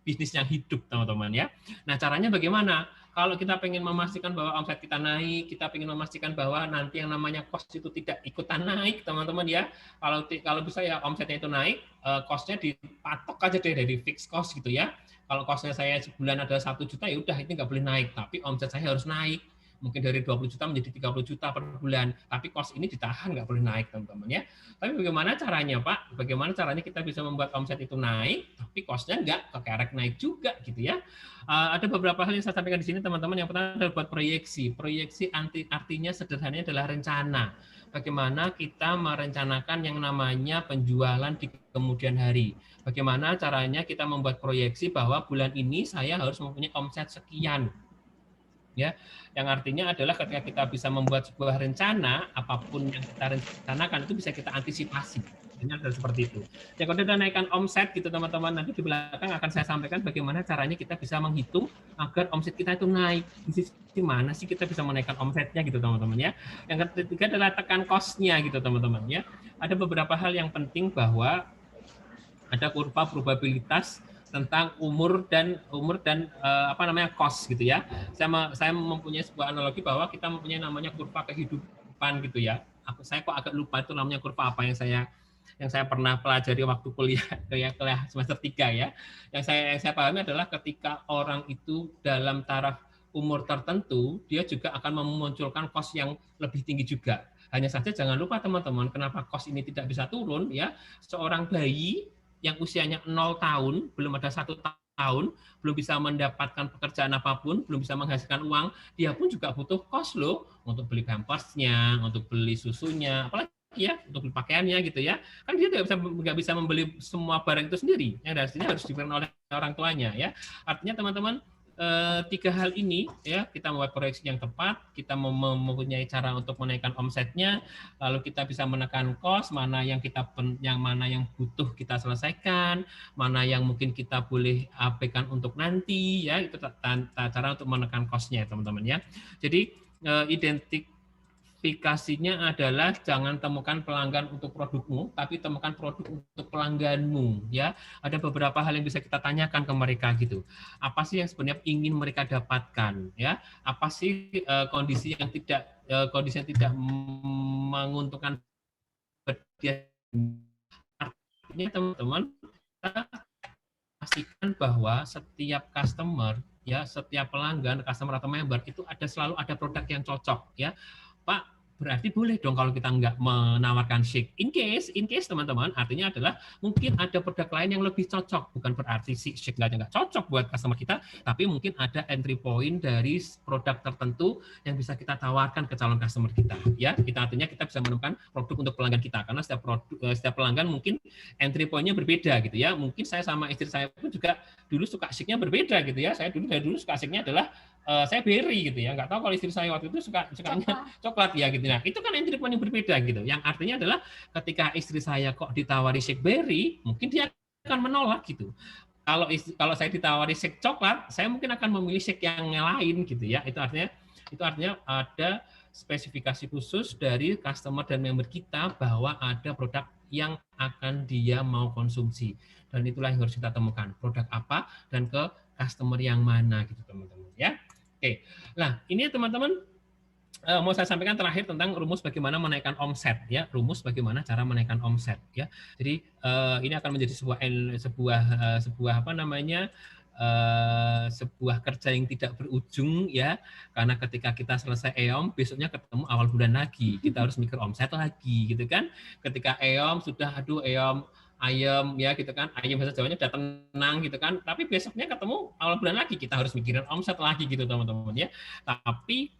bisnis yang hidup, teman-teman ya. Nah, caranya bagaimana? Kalau kita pengen memastikan bahwa omset kita naik, kita pengen memastikan bahwa nanti yang namanya cost itu tidak ikutan naik, teman-teman ya. Kalau bisa ya omsetnya itu naik, cost-nya dipatok aja deh dari fixed cost gitu ya. Kalau cost-nya saya sebulan ada 1 juta, ya udah ini nggak boleh naik, tapi omset saya harus naik. Mungkin dari 20 juta menjadi 30 juta per bulan, tapi cost ini ditahan, nggak boleh naik, teman-teman ya. Tapi bagaimana caranya, Pak? Bagaimana caranya kita bisa membuat omset itu naik, tapi cost-nya nggak kekerek naik juga gitu ya. Ada beberapa hal yang saya sampaikan di sini, teman-teman. Yang pertama adalah buat proyeksi. Proyeksi artinya sederhananya adalah rencana. Bagaimana kita merencanakan yang namanya penjualan di kemudian hari. Bagaimana caranya kita membuat proyeksi bahwa bulan ini saya harus mempunyai omset sekian. Ya, yang artinya adalah ketika kita bisa membuat sebuah rencana, apapun yang kita rencanakan itu bisa kita antisipasi. Ini adalah seperti itu. Ya, kalau kita naikkan omset gitu, teman-teman, nanti di belakang akan saya sampaikan bagaimana caranya kita bisa menghitung agar omset kita itu naik. Di sisi mana sih kita bisa menaikkan omsetnya gitu, teman-teman ya. Yang ketiga adalah tekan cost-nya gitu, teman-teman ya. Ada beberapa hal yang penting bahwa ada kurva probabilitas tentang umur dan cost gitu ya. Saya mempunyai sebuah analogi bahwa kita mempunyai namanya kurva kehidupan gitu ya. Saya kok agak lupa itu namanya kurva apa yang saya pernah pelajari waktu kuliah semester 3 ya. Yang saya pahami adalah ketika orang itu dalam taraf umur tertentu, dia juga akan memunculkan cost yang lebih tinggi juga. Hanya saja jangan lupa, teman-teman, kenapa cost ini tidak bisa turun ya. Seorang bayi yang usianya 0 tahun, belum ada 1 tahun, belum bisa mendapatkan pekerjaan apapun, belum bisa menghasilkan uang, dia pun juga butuh cost loh, untuk beli pampersnya, untuk beli susunya, apalagi ya, untuk beli pakaiannya gitu ya. Kan dia nggak bisa membeli semua barang itu sendiri, yang artinya harus diberikan oleh orang tuanya ya. Artinya teman-teman, 3 hal ini ya, kita membuat proyeksi yang tepat, kita mempunyai cara untuk menaikkan omsetnya, lalu kita bisa menekan cost, mana yang butuh kita selesaikan, mana yang mungkin kita boleh abaikan untuk nanti ya, itu cara untuk menekan cost-nya, teman-teman ya. Jadi identifikasinya adalah jangan temukan pelanggan untuk produkmu, tapi temukan produk untuk pelangganmu ya. Ada beberapa hal yang bisa kita tanyakan ke mereka gitu. Apa sih yang sebenarnya ingin mereka dapatkan ya? Apa sih kondisi yang tidak menguntungkan dia? Artinya teman-teman, kita pastikan bahwa setiap customer ya, setiap pelanggan, customer atau member itu selalu ada produk yang cocok ya. Pak, berarti boleh dong kalau kita nggak menawarkan shake. In case teman-teman, artinya adalah mungkin ada produk lain yang lebih cocok. Bukan berarti si shake nggak cocok buat customer kita, tapi mungkin ada entry point dari produk tertentu yang bisa kita tawarkan ke calon customer kita. Ya, artinya kita bisa menemukan produk untuk pelanggan kita, karena setiap pelanggan mungkin entry point-nya berbeda gitu ya. Mungkin saya sama istri saya pun juga dulu suka shake-nya berbeda gitu ya. Saya dulu suka shake-nya adalah saya berry gitu ya, nggak tahu kalau istri saya waktu itu sukanya coklat ya gitu. Nah, itu kan entry point yang berbeda gitu. Yang artinya adalah ketika istri saya kok ditawari shake berry, mungkin dia akan menolak gitu. kalau saya ditawari shake coklat, saya mungkin akan memilih shake yang lain gitu ya. Itu artinya ada spesifikasi khusus dari customer dan member kita bahwa ada produk yang akan dia mau konsumsi. Dan itulah yang harus kita temukan, produk apa dan ke customer yang mana gitu teman-teman ya. Oke. Nah, ini teman-teman mau saya sampaikan terakhir tentang rumus bagaimana menaikkan omset ya, rumus bagaimana cara menaikkan omset ya. Jadi ini akan menjadi sebuah apa namanya sebuah kerja yang tidak berujung ya, karena ketika kita selesai EOM besoknya ketemu awal bulan lagi, kita harus mikir omset lagi gitu kan. Ketika EOM sudah aduh EOM ayam ya gitu kan, ayam bahasa Jawanya udah tenang gitu kan, tapi besoknya ketemu awal bulan lagi, kita harus mikirin omset lagi gitu teman-teman ya. Tapi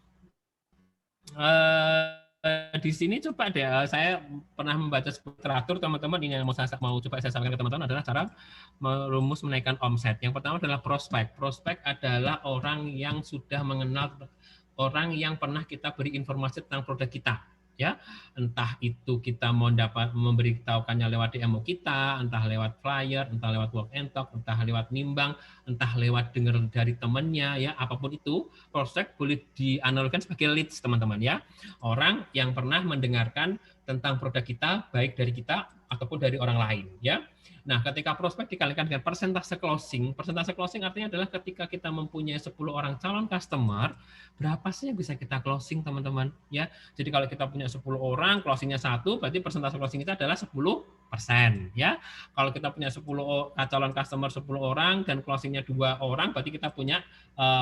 di sini coba deh, saya pernah membaca sebuah literatur teman-teman, ini yang mau coba saya sampaikan ke teman-teman adalah cara merumus menaikkan omset. Yang pertama adalah prospek. Prospek adalah orang yang sudah mengenal, orang yang pernah kita beri informasi tentang produk kita. Ya, entah itu kita mau memberitahukannya lewat demo kita, entah lewat flyer, entah lewat walk and talk, entah lewat nimbang, entah lewat dengar dari temannya, ya apapun itu, prospek boleh dianalogikan sebagai leads teman-teman ya, orang yang pernah mendengarkan tentang produk kita baik dari kita ataupun dari orang lain ya. Nah, ketika prospek dikalikan dengan persentase closing artinya adalah ketika kita mempunyai 10 orang calon customer, berapa sih yang bisa kita closing teman-teman ya. Jadi kalau kita punya 10 orang, closingnya 1, berarti persentase closing kita adalah 10% ya. Kalau kita punya 10 calon customer 10 orang dan closingnya 2 orang, berarti kita punya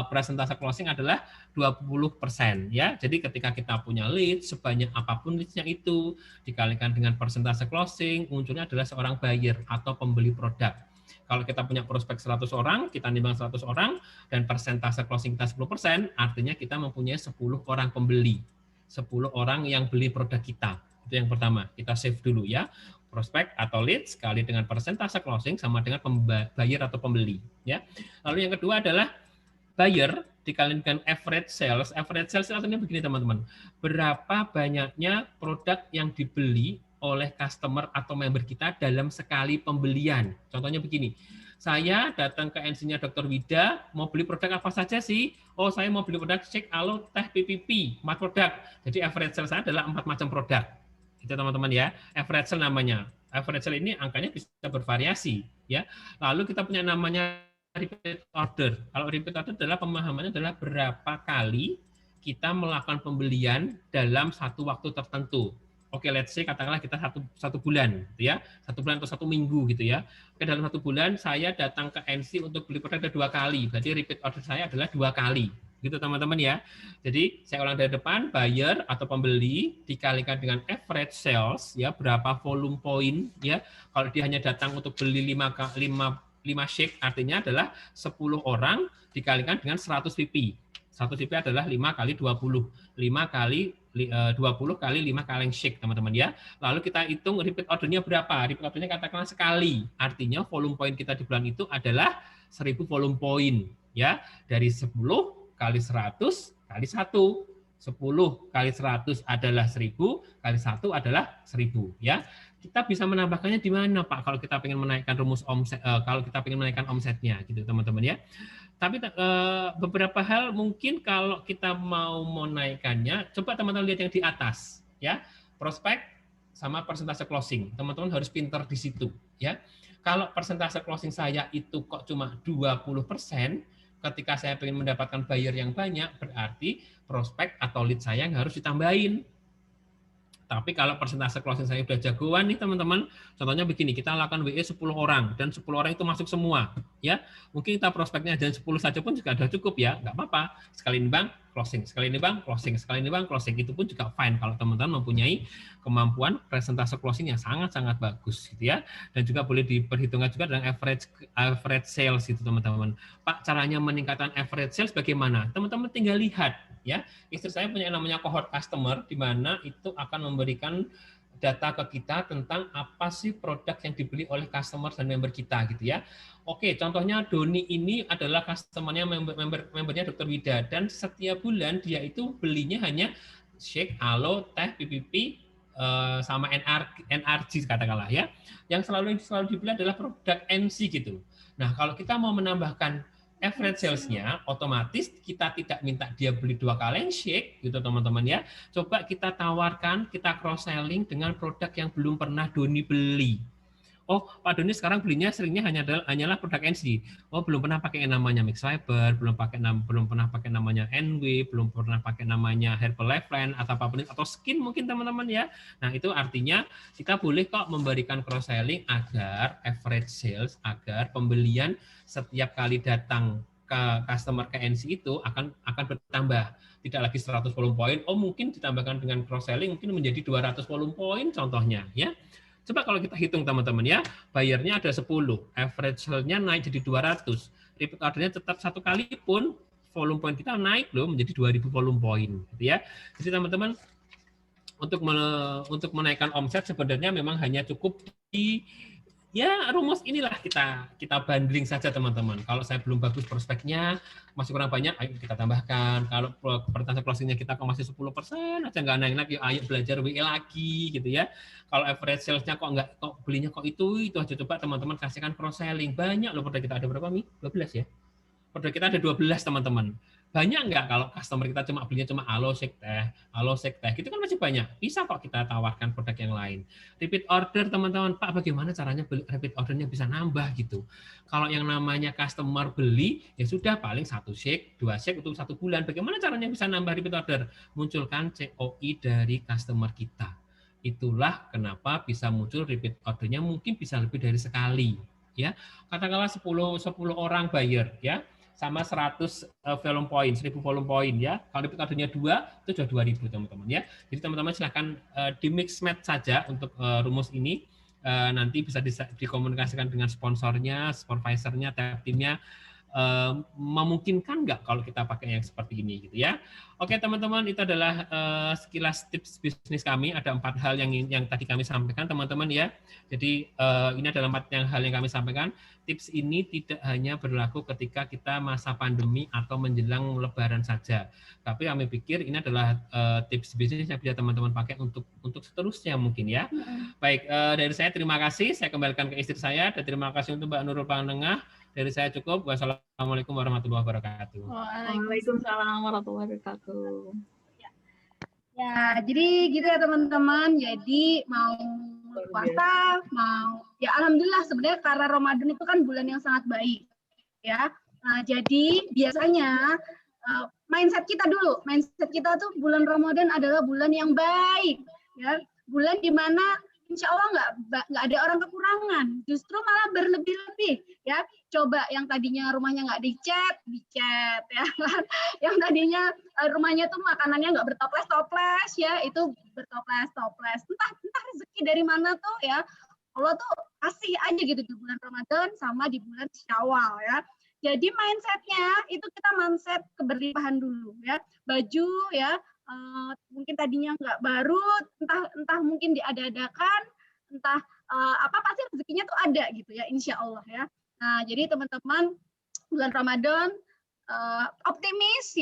persentase closing adalah 20% ya. Jadi ketika kita punya lead, sebanyak apapun leads-nya itu dikalikan dengan persentase closing, munculnya adalah seorang buyer atau pembeli produk. Kalau kita punya prospek 100 orang, kita nimbang 100 orang, dan persentase closing kita 10%, artinya kita mempunyai 10 orang pembeli. 10 orang yang beli produk kita. Itu yang pertama, kita save dulu ya. Prospek atau lead sekali dengan persentase closing sama dengan buyer atau pembeli. Ya. Lalu yang kedua adalah buyer dikalikan dengan average sales. Average sales artinya begini teman-teman. Berapa banyaknya produk yang dibeli oleh customer atau member kita dalam sekali pembelian. Contohnya begini, saya datang ke NC-nya Dr. Wida, mau beli produk apa saja sih? Oh, saya mau beli produk shake, alo, teh, PPP, 4 produk. Jadi average sales saya adalah 4 macam produk. Itu teman-teman ya, average sale namanya. Average sale ini angkanya bisa bervariasi. Ya. Lalu kita punya namanya repeat order. Kalau repeat order adalah pemahamannya adalah berapa kali kita melakukan pembelian dalam satu waktu tertentu. Oke, let's say katakanlah kita satu bulan, gitu ya, 1 bulan atau 1 minggu gitu ya. Oke, dalam 1 bulan saya datang ke NC untuk beli produk 2 kali, berarti repeat order saya adalah 2 kali, gitu teman-teman ya. Jadi saya ulang dari depan, buyer atau pembeli dikalikan dengan average sales, ya berapa volume point, ya. Kalau dia hanya datang untuk beli 5 shake, artinya adalah 10 orang dikalikan dengan 100 VP. 100 VP adalah 5 kali 20. 5 kali 20 kali 5 kaleng shake, teman-teman ya. Lalu kita hitung repeat ordernya berapa. Repeat ordernya katakanlah sekali. Artinya volume point kita di bulan itu adalah 1000 volume point. Ya, dari 10 kali 100 kali 1. 10 kali 100 adalah 1000, kali 1 adalah 1000. Ya. Kita bisa menambahkannya di mana, Pak? Kalau kita ingin menaikkan rumus omset, kalau kita ingin menaikkan omsetnya, gitu, teman-teman ya. Tapi beberapa hal mungkin kalau kita mau menaikkannya, coba teman-teman lihat yang di atas, ya, prospek sama persentase closing. Teman-teman harus pintar di situ, ya. Kalau persentase closing saya itu kok cuma 20%, ketika saya ingin mendapatkan buyer yang banyak, berarti prospek atau lead saya yang harus ditambahin. Tapi kalau persentase closing saya udah jagoan nih teman-teman, contohnya begini, kita lakukan WE 10 orang, dan 10 orang itu masuk semua. Ya, mungkin kita prospeknya dan 10 saja pun juga sudah cukup ya, nggak apa-apa. Sekali nimbang, closing, sekali nimbang, closing, sekali nimbang, closing, itu pun juga fine kalau teman-teman mempunyai kemampuan persentase closing yang sangat-sangat bagus gitu ya. Dan juga boleh diperhitungkan juga dengan average sales itu teman-teman. Pak, caranya meningkatkan average sales bagaimana? Teman-teman tinggal lihat ya. Istri saya punya yang namanya cohort customer, di mana itu akan memberikan data ke kita tentang apa sih produk yang dibeli oleh customer dan member kita gitu ya. Oke, contohnya Doni ini adalah customernya membernya Dr. Wida, dan setiap bulan dia itu belinya hanya shake, alo, teh, PPP, sama NRG katakanlah ya. Yang selalu dibeli adalah produk NC gitu. Nah, kalau kita mau menambahkan average sales-nya, otomatis kita tidak minta dia beli 2 kaleng shake gitu teman-teman ya. Coba kita tawarkan, kita cross selling dengan produk yang belum pernah Doni beli. Oh, Pak Doni sekarang belinya seringnya hanyalah produk NC. Oh, belum pernah pakai yang namanya Mix Fiber, belum pernah pakai namanya NW, belum pernah pakai namanya Herbal Lifeline atau apapun atau skin mungkin teman-teman ya. Nah, itu artinya kita boleh kok memberikan cross selling agar average sales, agar pembelian setiap kali datang ke customer ke NC itu akan bertambah. Tidak lagi 100 volume point, oh mungkin ditambahkan dengan cross selling mungkin menjadi 200 volume point contohnya ya. Coba kalau kita hitung teman-teman ya, bayarnya ada 10, average sale-nya naik jadi 200, repeat order-nya tetap satu kali pun volume point kita naik loh menjadi 2000 volume point gitu ya. Jadi teman-teman untuk menaikkan omset sebenarnya memang hanya cukup di ya rumus inilah kita bundling saja teman-teman. Kalau saya belum bagus prospeknya, masih kurang banyak, ayo kita tambahkan. Kalau persentase closingnya kita kok masih 10% aja nggak naik-naik, ayo belajar WE lagi gitu ya. Kalau average sales-nya kok belinya kok itu aja, coba teman-teman kasihkan cross selling. Banyak loh produk kita, ada berapa Mi? 12 ya. Produk kita ada 12 teman-teman. Banyak nggak kalau customer kita belinya cuma alo shake teh, gitu kan masih banyak. Bisa kok kita tawarkan produk yang lain. Repeat order teman-teman, Pak bagaimana caranya repeat ordernya bisa nambah gitu. Kalau yang namanya customer beli, ya sudah paling 1 shake, 2 shake untuk 1 bulan. Bagaimana caranya bisa nambah repeat order? Munculkan COI dari customer kita. Itulah kenapa bisa muncul repeat ordernya mungkin bisa lebih dari sekali. Ya, katakanlah 10 orang buyer ya, sama 100 volume point, 1000 volume point ya. Kalau repeat ordernya 2, itu sudah 2000 teman-teman ya. Jadi teman-teman silahkan di mix match saja untuk rumus ini. Nanti bisa dikomunikasikan dengan sponsornya, supervisornya, timnya. Memungkinkan nggak kalau kita pakai yang seperti ini gitu ya. Oke teman-teman, itu adalah sekilas tips bisnis kami. Ada 4 hal yang tadi kami sampaikan teman-teman ya. Jadi ini adalah 4 hal yang kami sampaikan. Tips ini tidak hanya berlaku ketika kita masa pandemi atau menjelang lebaran saja. Tapi kami pikir ini adalah tips bisnis yang bisa teman-teman pakai untuk seterusnya mungkin ya. Baik, dari saya terima kasih. Saya kembalikan ke istri saya dan terima kasih untuk Mbak Nurul Panengah. Dari saya cukup. Wassalamualaikum warahmatullahi wabarakatuh. Waalaikumsalam warahmatullahi wabarakatuh. Ya, jadi gitu ya teman-teman. Jadi mau puasa, ya alhamdulillah sebenarnya karena Ramadan itu kan bulan yang sangat baik, ya. Nah, jadi biasanya mindset kita tuh bulan Ramadan adalah bulan yang baik, ya. Bulan dimana insya Allah nggak ada orang kekurangan, justru malah berlebih-lebih, ya. Coba yang tadinya rumahnya nggak dicat, ya kan. Yang tadinya rumahnya tuh makanannya nggak bertoples-toples, ya itu bertoples-toples. Entah rezeki dari mana tuh, ya. Allah tuh kasih aja gitu di bulan Ramadan sama di bulan Syawal, ya. Jadi mindsetnya itu kita mindset keberlimpahan dulu, ya. Baju, ya. Mungkin tadinya nggak baru, entah mungkin diada-adakan, entah apa pasti rezekinya tuh ada gitu ya, insya Allah ya. Nah jadi teman-teman bulan Ramadan optimis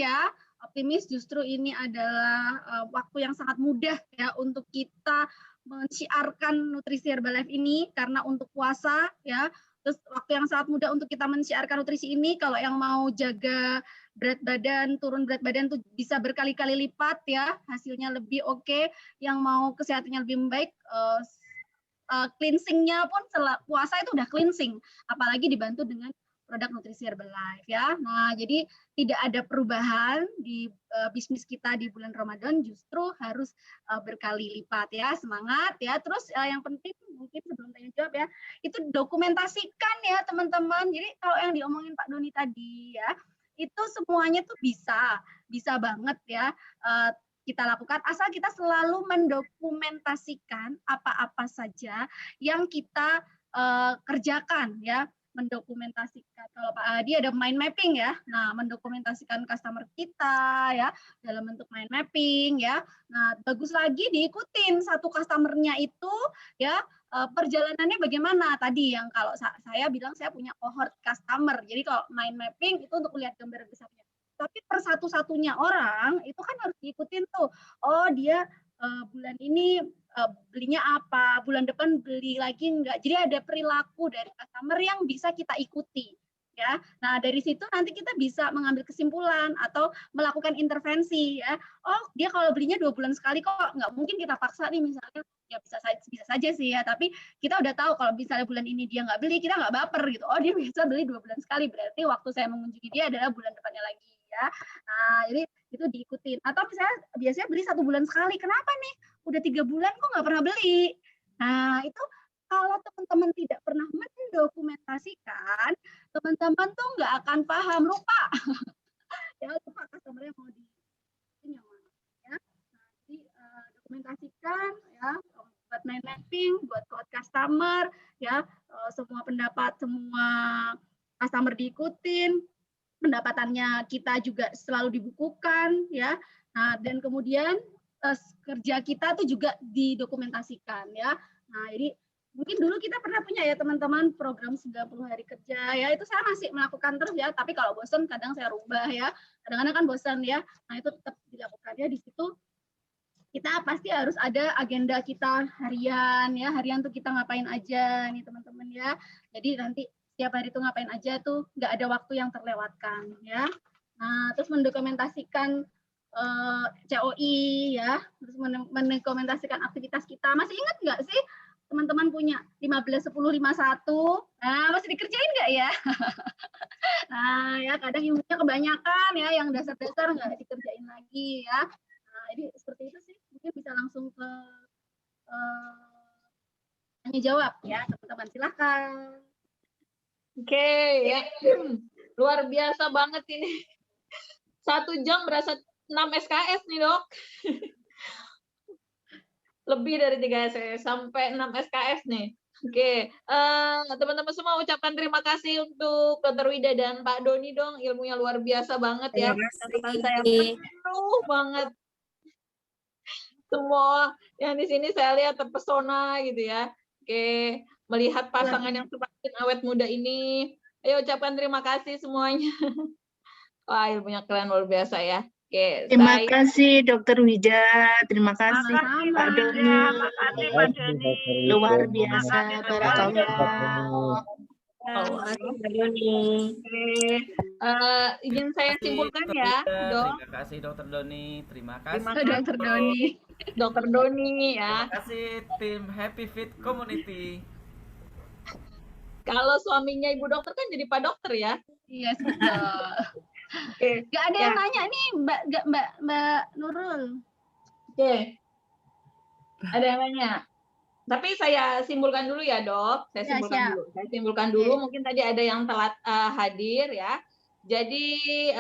justru ini adalah waktu yang sangat mudah ya untuk kita mensiarkan nutrisi Herbalife ini karena untuk puasa ya. Terus waktu yang sangat mudah untuk kita mensiarkan nutrisi ini kalau yang mau jaga berat badan, turun berat badan tuh bisa berkali-kali lipat ya, hasilnya lebih oke. Yang mau kesehatannya lebih baik, cleansingnya pun setelah puasa itu udah cleansing, apalagi dibantu dengan produk nutrisi Herbalife ya. Nah, jadi tidak ada perubahan di bisnis kita di bulan Ramadan, justru harus berkali lipat ya. Semangat ya. Terus yang penting mungkin sebelum tanya jawab ya, itu dokumentasikan ya teman-teman. Jadi kalau yang diomongin Pak Doni tadi ya, itu semuanya tuh bisa banget ya kita lakukan asal kita selalu mendokumentasikan apa-apa saja yang kita kerjakan ya. Mendokumentasikan kalau Pak Adi ada mind mapping ya, nah mendokumentasikan customer kita ya dalam bentuk mind mapping ya. Nah bagus lagi diikutin satu customernya itu ya, perjalanannya bagaimana tadi yang kalau saya bilang saya punya cohort customer, jadi kalau mind mapping itu untuk lihat gambaran besarnya. Tapi per satu-satunya orang itu kan harus diikutin tuh, oh dia bulan ini belinya apa, bulan depan beli lagi enggak. Jadi ada perilaku dari customer yang bisa kita ikuti. Ya, nah dari situ nanti kita bisa mengambil kesimpulan atau melakukan intervensi ya. Oh dia kalau belinya 2 bulan sekali kok, nggak mungkin kita paksa nih misalnya, ya bisa saja sih ya. Tapi kita udah tahu kalau misalnya bulan ini dia nggak beli, kita nggak baper gitu. Oh dia bisa beli 2 bulan sekali, berarti waktu saya mengunjungi dia adalah bulan depannya lagi ya. Nah jadi itu diikutin. Atau misalnya biasanya beli 1 bulan sekali, kenapa nih? Udah 3 bulan kok nggak pernah beli. Nah itu kalau teman-teman tidak pernah mendokumentasikan, teman-teman tuh nggak akan paham, lupa ya, lupa customer-nya mau di ini yang mana ya. Nah, jadi dokumentasikan ya, buat mind mapping, buat code customer ya, semua pendapat semua customer diikutin, pendapatannya kita juga selalu dibukukan ya. Nah, dan kemudian kerja kita tuh juga didokumentasikan ya. Nah, jadi mungkin dulu kita pernah punya ya teman-teman program 90 hari kerja ya, itu saya masih melakukan terus ya, tapi kalau bosan kadang saya rubah ya, kadang-kadang kan bosan ya. Nah itu tetap dilakukan ya. Di situ kita pasti harus ada agenda kita harian ya, harian tuh kita ngapain aja nih teman-teman ya. Jadi nanti setiap hari tuh ngapain aja tuh, nggak ada waktu yang terlewatkan ya. Nah terus mendokumentasikan COI ya, terus mendokumentasikan aktivitas kita. Masih ingat nggak sih teman-teman punya 15, 10, 51, nah masih dikerjain nggak ya? Nah ya kadang ilmunya kebanyakan ya, yang dasar-dasar nggak dikerjain lagi ya. Nah jadi seperti itu sih, mungkin bisa langsung ke tanya jawab ya teman-teman, silahkan. Oke, ya. Luar biasa banget ini. 1 jam berasa 6 SKS nih dok. Lebih dari 3 SKS sampai 6 SKS nih. Oke, teman-teman semua ucapkan terima kasih untuk Dr. Wida dan Pak Doni dong, ilmunya luar biasa banget ya. Catatan saya penuh banget. Semua yang di sini saya lihat terpesona gitu ya. Oke, melihat pasangan yang semakin awet muda ini. Ayo ucapkan terima kasih semuanya. Wah, ilmunya keren luar biasa ya. Oke, Terima kasih Dr. Wida, terima kasih Pak Doni, makasih Pak Doni. luar biasa, barakallah. Pak Doni. Izin saya simpulkan ya, Dok. Terima kasih Dr. Doni, terima kasih Dr. Doni. Dr. Doni ya. Terima kasih tim Happy Fit Community. Kalau suaminya Ibu Dokter kan jadi Pak Dokter ya. Iya, betul. Oke. Gak ada yang nanya nih, Mbak Nurul. Oke. Ada yang nanya. Tapi saya simpulkan dulu ya, Dok. Saya simpulkan dulu. Mungkin tadi ada yang telat hadir ya. Jadi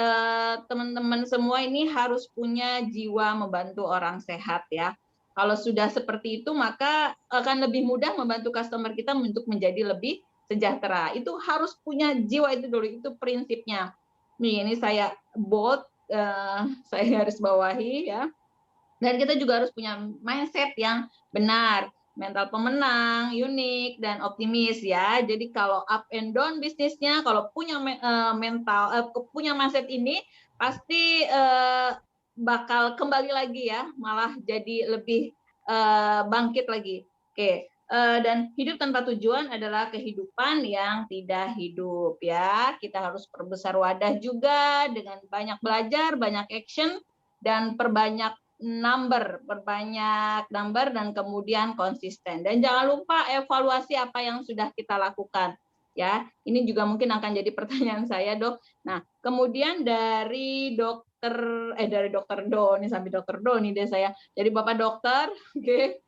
teman-teman semua ini harus punya jiwa membantu orang sehat ya. Kalau sudah seperti itu, maka akan lebih mudah membantu customer kita untuk menjadi lebih sejahtera. Itu harus punya jiwa itu dulu, itu prinsipnya. Nih, ini saya bold, saya garis bawahi ya. Dan kita juga harus punya mindset yang benar, mental pemenang, unik, dan optimis ya. Jadi kalau up and down bisnisnya, kalau punya punya mindset ini, pasti bakal kembali lagi ya, malah jadi lebih bangkit lagi. Oke. Dan hidup tanpa tujuan adalah kehidupan yang tidak hidup ya. Kita harus perbesar wadah juga dengan banyak belajar, banyak action, dan perbanyak number dan kemudian konsisten. Dan jangan lupa evaluasi apa yang sudah kita lakukan ya. Ini juga mungkin akan jadi pertanyaan saya, Dok. Nah, kemudian dari Dokter Doni sampai Dokter Doni deh saya. Jadi Bapak Dokter, oke.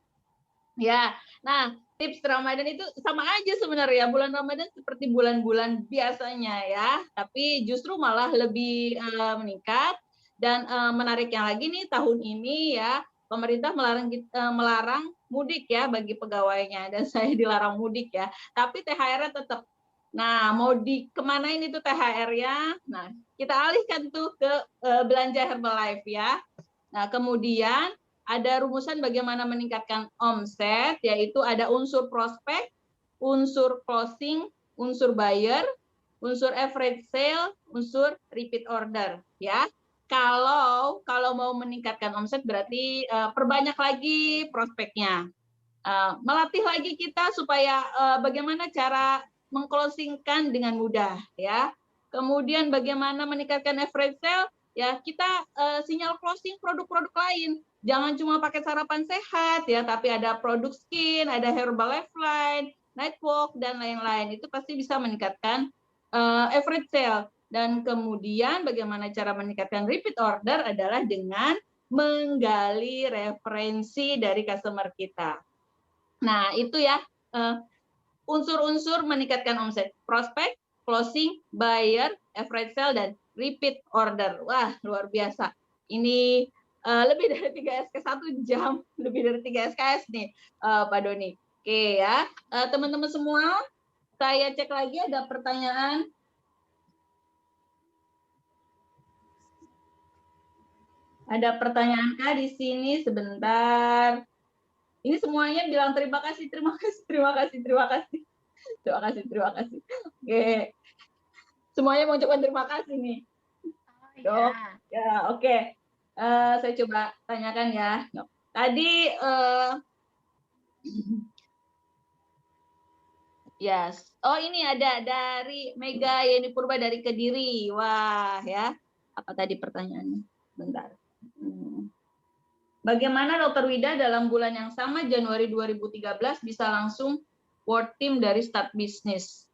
Ya, nah tips Ramadan itu sama aja sebenarnya. Bulan Ramadan seperti bulan-bulan biasanya ya, tapi justru malah lebih meningkat. Dan menariknya lagi nih tahun ini ya, pemerintah melarang mudik ya bagi pegawainya, dan saya dilarang mudik ya. Tapi THR-nya tetap. Nah, mau kemanain itu THR-nya? Nah, kita alihkan tuh ke belanja Herbalife ya. Nah, kemudian ada rumusan bagaimana meningkatkan omset, yaitu ada unsur prospek, unsur closing, unsur buyer, unsur average sale, unsur repeat order ya. kalau mau meningkatkan omset berarti perbanyak lagi prospeknya. Melatih lagi kita supaya bagaimana cara mengclosingkan dengan mudah ya. Kemudian bagaimana meningkatkan average sale ya, kita sinyal closing produk-produk lain. Jangan cuma pakai sarapan sehat ya, tapi ada produk skin, ada Herbalife line, Nightwalk dan lain-lain. Itu pasti bisa meningkatkan average sale. Dan kemudian bagaimana cara meningkatkan repeat order adalah dengan menggali referensi dari customer kita. Nah, itu ya unsur-unsur meningkatkan omset: prospek, closing, buyer, average sale, dan repeat order. Wah, luar biasa. Ini lebih dari 3 SKS 1 jam, lebih dari 3 SKS nih, Pak Doni. Oke ya, teman-teman semua, saya cek lagi ada pertanyaan. Ada pertanyaan kah di sini? Sebentar. Ini semuanya bilang terima kasih, terima kasih, terima kasih, terima kasih. Terima kasih, terima kasih. Oke. Semuanya mengucapkan terima kasih nih. Dok. Ya, oke. Saya coba tanyakan ya. Tadi yes. Oh, ini ada dari Mega Yeni Purba dari Kediri. Wah, ya. Apa tadi pertanyaannya? Bentar. Bagaimana Dr. Wida dalam bulan yang sama Januari 2013 bisa langsung World Team dari Start Business?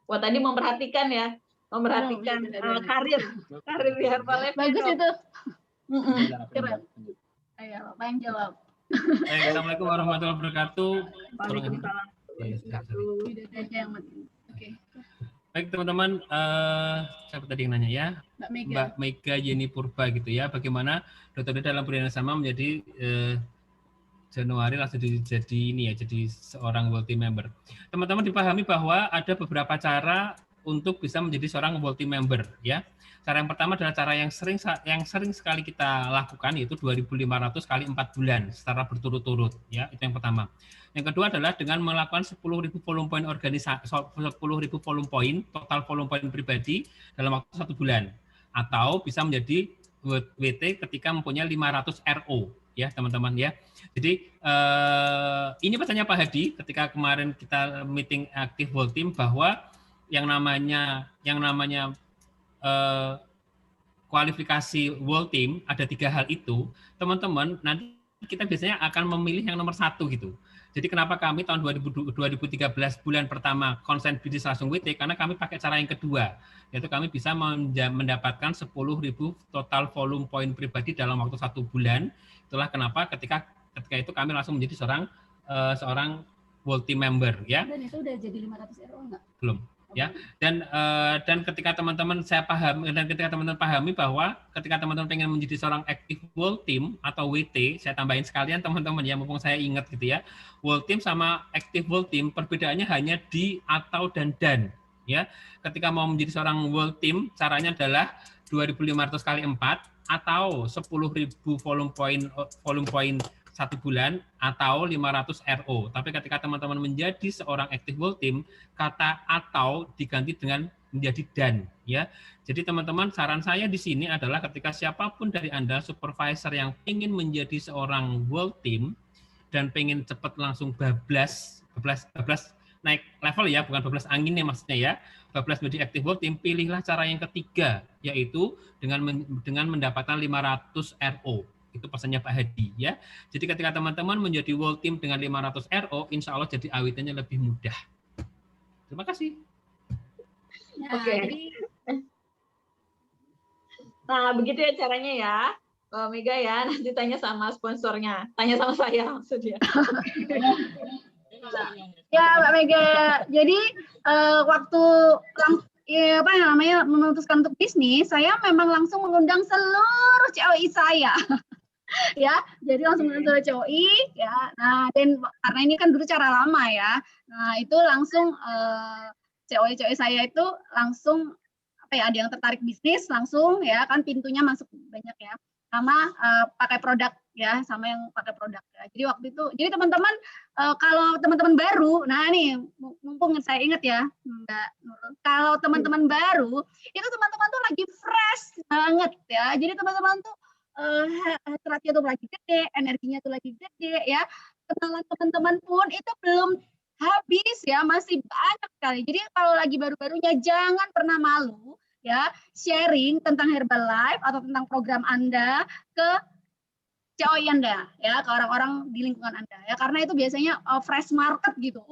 Wah, tadi memperhatikan ya, memperhatikan karir di Herbalife. Bagus itu. Keren. Ayo, Pak yang jawab. Assalamualaikum warahmatullahi wabarakatuh. Waalaikumsalam. Oke. Baik teman-teman, siapa tadi yang nanya ya? Mbak Mega Yeni Purba gitu ya. Bagaimana Dr. Wida dalam bulan yang sama menjadi Januari langsung jadi ini ya, jadi seorang World Team Member. Teman-teman dipahami bahwa ada beberapa cara untuk bisa menjadi seorang World Team Member ya. Cara yang pertama adalah cara yang sering sekali kita lakukan, yaitu 2.500 kali 4 bulan secara berturut-turut ya. Itu yang pertama. Yang kedua adalah dengan melakukan 10.000 volume point organisasi, 10.000 volume point, total volume point pribadi dalam waktu 1 bulan. Atau bisa menjadi WT ketika mempunyai 500 RO ya teman-teman ya. Jadi ini pesannya Pak Hadi ketika kemarin kita meeting aktif World Team, bahwa yang namanya kualifikasi World Team ada 3 hal itu, teman-teman. Nanti kita biasanya akan memilih yang nomor 1 gitu. Jadi kenapa kami tahun 2013 bulan pertama konsen bisnis langsung WT, karena kami pakai cara yang kedua, yaitu kami bisa mendapatkan 10.000 total volume point pribadi dalam waktu 1 bulan. Itulah kenapa ketika itu kami langsung menjadi seorang World Team Member ya. Dan itu udah jadi 500 RO enggak? Belum. Ya, dan ketika teman-teman pahami bahwa ketika teman-teman pengen menjadi seorang active World Team atau WT, saya tambahin sekalian teman-teman ya, mumpung saya ingat gitu ya, World Team sama active World Team perbedaannya hanya di atau dan ya. Ketika mau menjadi seorang World Team, caranya adalah 2.500 kali 4 atau 10.000 volume point 1 bulan atau 500 RO. Tapi ketika teman-teman menjadi seorang active World Team, kata atau diganti dengan menjadi dan ya. Jadi teman-teman, saran saya di sini adalah ketika siapapun dari Anda supervisor yang ingin menjadi seorang World Team dan pengen cepat langsung bablas naik level ya, bukan bablas angin ya maksudnya ya. Bablas menjadi active World Team, pilihlah cara yang ketiga, yaitu dengan mendapatkan 500 RO. Itu pesannya Pak Hadi ya. Jadi ketika teman-teman menjadi World Team dengan 500 RO, insya Allah jadi AWT-nya lebih mudah. Terima kasih. Ya, Oke. Nah, begitu ya caranya ya, Mega ya. Nanti tanya sama sponsornya, tanya sama saya maksudnya. Ya, Mbak Mega. Jadi waktu memutuskan untuk bisnis, saya memang langsung mengundang seluruh COI saya. Ya, jadi langsung mengundang seluruh COI ya. Nah, dan karena ini kan dulu cara lama ya. Nah, itu langsung COI saya itu langsung ada yang tertarik bisnis langsung ya, kan pintunya masuk banyak ya. Sama pakai produk ya, sama yang pakai produk ya. Jadi waktu itu, jadi teman-teman kalau teman-teman baru, nah nih mumpung saya ingat ya Mbak Nurul, kalau teman-teman baru itu teman-teman tuh lagi fresh banget ya. Jadi teman-teman tuh heart rate-nya tuh lagi gede, energinya tuh lagi gede ya. Kenalan teman-teman pun itu belum habis ya, masih banyak sekali. Jadi kalau lagi baru-barunya jangan pernah malu ya sharing tentang Herbalife atau tentang program Anda ke COI Anda ya, ke orang-orang di lingkungan Anda ya, karena itu biasanya fresh market gitu.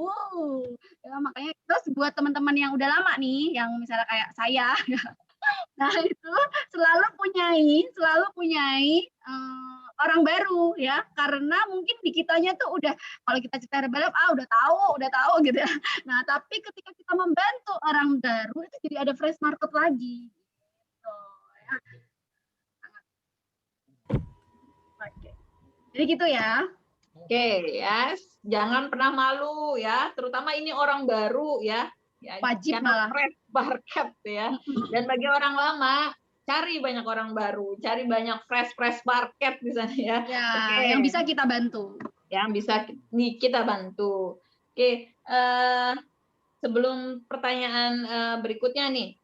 Ya makanya terus buat teman-teman yang udah lama nih, yang misalnya kayak saya nah itu selalu punyai orang baru ya, karena mungkin di kitanya tuh udah, kalau kita cerita Herbalife udah tahu gitu ya. Nah tapi ketika kita membantu orang baru itu jadi ada fresh market lagi gitu ya. Oke. Jadi gitu ya. Oke ya, jangan pernah malu ya, terutama ini orang baru ya. Wajib karena malah. fresh market ya. Dan bagi orang lama, cari banyak orang baru, cari banyak fresh market di sana ya. Ya, Oke. yang bisa kita bantu. Yang bisa kita bantu. Oke, sebelum pertanyaan berikutnya nih.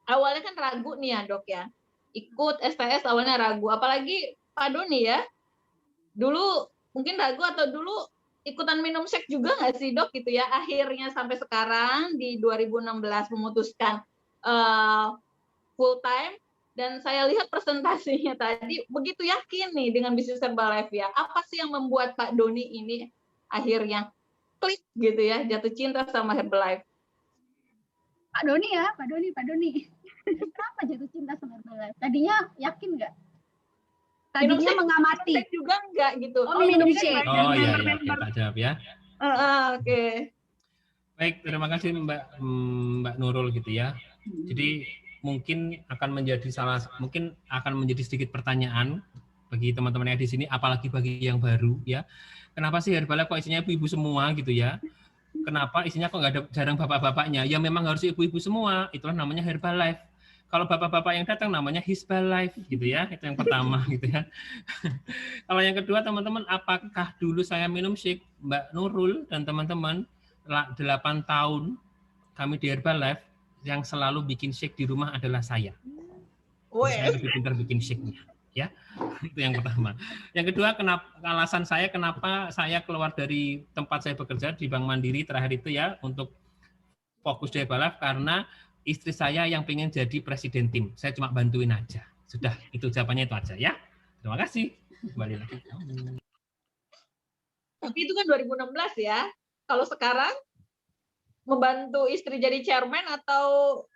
Awalnya kan ragu nih ya, Dok ya. Ikut STS awalnya ragu, apalagi Pak Doni ya. Dulu mungkin ragu atau dulu ikutan minum shake juga nggak sih, Dok, gitu ya. Akhirnya sampai sekarang di 2016 memutuskan full time, dan saya lihat presentasinya tadi begitu yakin nih dengan bisnis Herbalife ya. Apa sih yang membuat Pak Doni ini akhirnya klik gitu ya, jatuh cinta sama Herbalife? Pak Doni. Kenapa jatuh cinta sama Herbalife? Tadinya yakin nggak? Tadinya mengamati. Shake juga nggak gitu. Minum shake. Oh iya, oke, tak jawab ya. Oke. Baik, terima kasih Mbak Nurul gitu ya. Jadi mungkin akan menjadi sedikit pertanyaan bagi teman-teman yang di sini, apalagi bagi yang baru ya. Kenapa sih Herbalife kok isinya ibu-ibu semua gitu ya? Kenapa isinya kok nggak ada jarang bapak-bapaknya? Ya memang harus ibu-ibu semua. Itulah namanya Herbalife. Kalau bapak-bapak yang datang namanya Hisbalife gitu ya. Itu yang pertama gitu ya. Kalau yang kedua teman-teman, apakah dulu saya minum shake? Mbak Nurul dan teman-teman 8 tahun kami di Herbalife, yang selalu bikin shake di rumah adalah saya. Saya lebih pintar bikin shake-nya, ya. Itu yang pertama. Yang kedua, alasan saya kenapa saya keluar dari tempat saya bekerja di Bank Mandiri terakhir itu ya, untuk fokus di Herbalife, karena istri saya yang pengen jadi presiden tim. Saya cuma bantuin aja. Sudah, itu jawabannya itu aja ya. Terima kasih. Kembali lagi. Tapi itu kan 2016 ya. Kalau sekarang membantu istri jadi chairman atau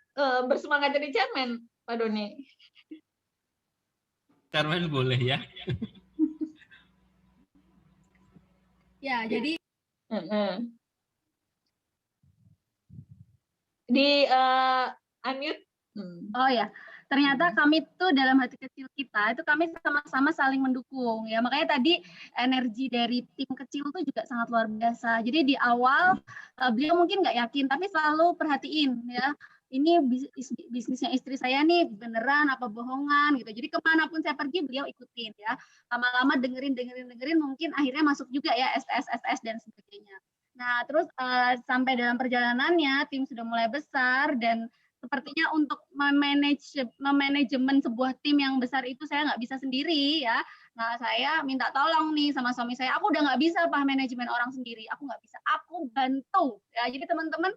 bersemangat jadi chairman, Pak Doni? Chairman boleh ya. Ya, jadi di unmute. Oh ya, ternyata kami tuh dalam hati kecil kita itu kami sama-sama saling mendukung ya. Makanya tadi energi dari tim kecil tuh juga sangat luar biasa. Jadi di awal beliau mungkin nggak yakin, tapi selalu perhatiin ya. Ini bisnisnya istri saya nih beneran apa bohongan gitu. Jadi kemanapun saya pergi beliau ikutin ya. Lama-lama dengerin mungkin akhirnya masuk juga ya STS dan sebagainya. Nah terus sampai dalam perjalanannya tim sudah mulai besar, dan sepertinya untuk memanajemen sebuah tim yang besar itu saya nggak bisa sendiri ya. Nah saya minta tolong nih sama suami saya, aku udah nggak bisa manajemen orang sendiri, aku nggak bisa, aku bantu ya. Jadi teman-teman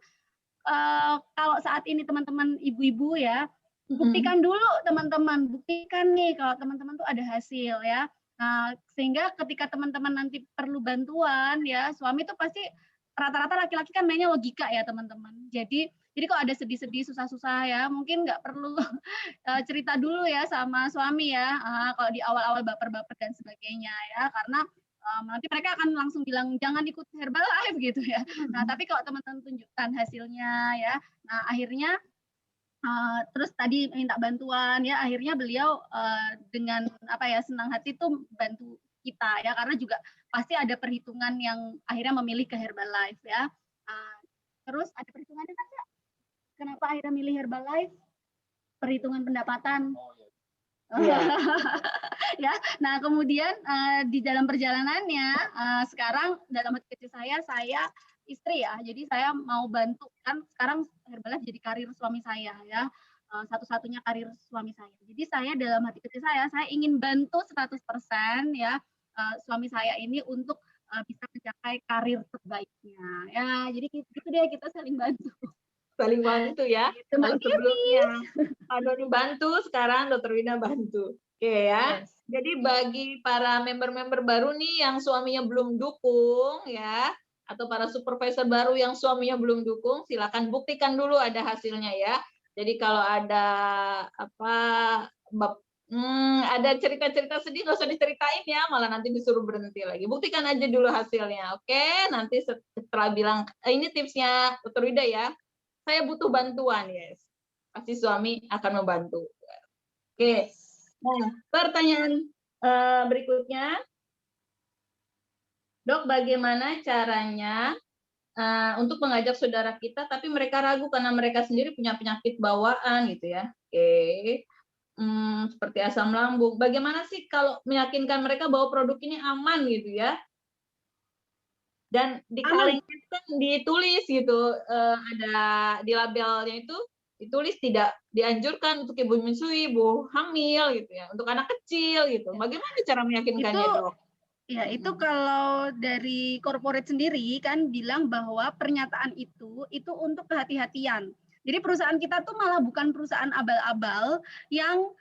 kalau saat ini teman-teman ibu-ibu ya, buktikan dulu teman-teman, buktikan nih kalau teman-teman tuh ada hasil ya. Nah sehingga ketika teman-teman nanti perlu bantuan ya, suami tuh pasti rata-rata laki-laki kan mainnya logika ya teman-teman. Jadi kalau ada sedih-sedih, susah-susah ya, mungkin nggak perlu cerita dulu ya sama suami ya, kalau di awal-awal baper-baper dan sebagainya ya, karena nanti mereka akan langsung bilang jangan ikut Herbalife gitu ya. Nah tapi kalau teman-teman tunjukkan hasilnya ya, nah akhirnya terus tadi minta bantuan ya, akhirnya beliau dengan senang hati tuh bantu kita ya, karena juga pasti ada perhitungan yang akhirnya memilih ke Herbalife ya. Terus ada perhitungannya kan ya? Kenapa akhirnya milih Herbalife? Perhitungan pendapatan. Ya, nah kemudian di dalam perjalanannya sekarang dalam hati kecil saya istri ya, jadi saya mau bantu kan sekarang Herbalife jadi karir suami saya ya. satu-satunya karir suami saya. Jadi saya dalam hati kecil saya ingin bantu 100% ya suami saya ini untuk bisa mencapai karir terbaiknya. Ya, jadi gitu deh, kita saling bantu. Saling bantu ya. Gitu, Kalau Mbak Kimi. sebelumnya Pak Doni bantu, sekarang Dokter Wina bantu. Oke ya. Yes. Jadi bagi para member-member baru nih yang suaminya belum dukung ya, atau para supervisor baru yang suaminya belum dukung, silakan buktikan dulu ada hasilnya ya. Jadi kalau ada ada cerita-cerita sedih nggak usah diceritain ya, malah nanti disuruh berhenti lagi. Buktikan aja dulu hasilnya, oke? Nanti setelah bilang ini tipsnya Dokter Wida ya, saya butuh bantuan, yes. Pasti suami akan membantu. Oke. Nah, pertanyaan berikutnya, Dok, bagaimana caranya untuk mengajak saudara kita, tapi mereka ragu karena mereka sendiri punya penyakit bawaan gitu ya? Oke. Seperti asam lambung. Bagaimana sih kalau meyakinkan mereka bahwa produk ini aman gitu ya? Dan di kalengnya kan ditulis gitu, ada di labelnya itu ditulis tidak dianjurkan untuk ibu menyusui, ibu hamil gitu ya, untuk anak kecil gitu. Bagaimana cara meyakinkannya, Dok? Ya, itu kalau dari corporate sendiri kan bilang bahwa pernyataan itu untuk kehati-hatian. Jadi perusahaan kita tuh malah bukan perusahaan abal-abal yang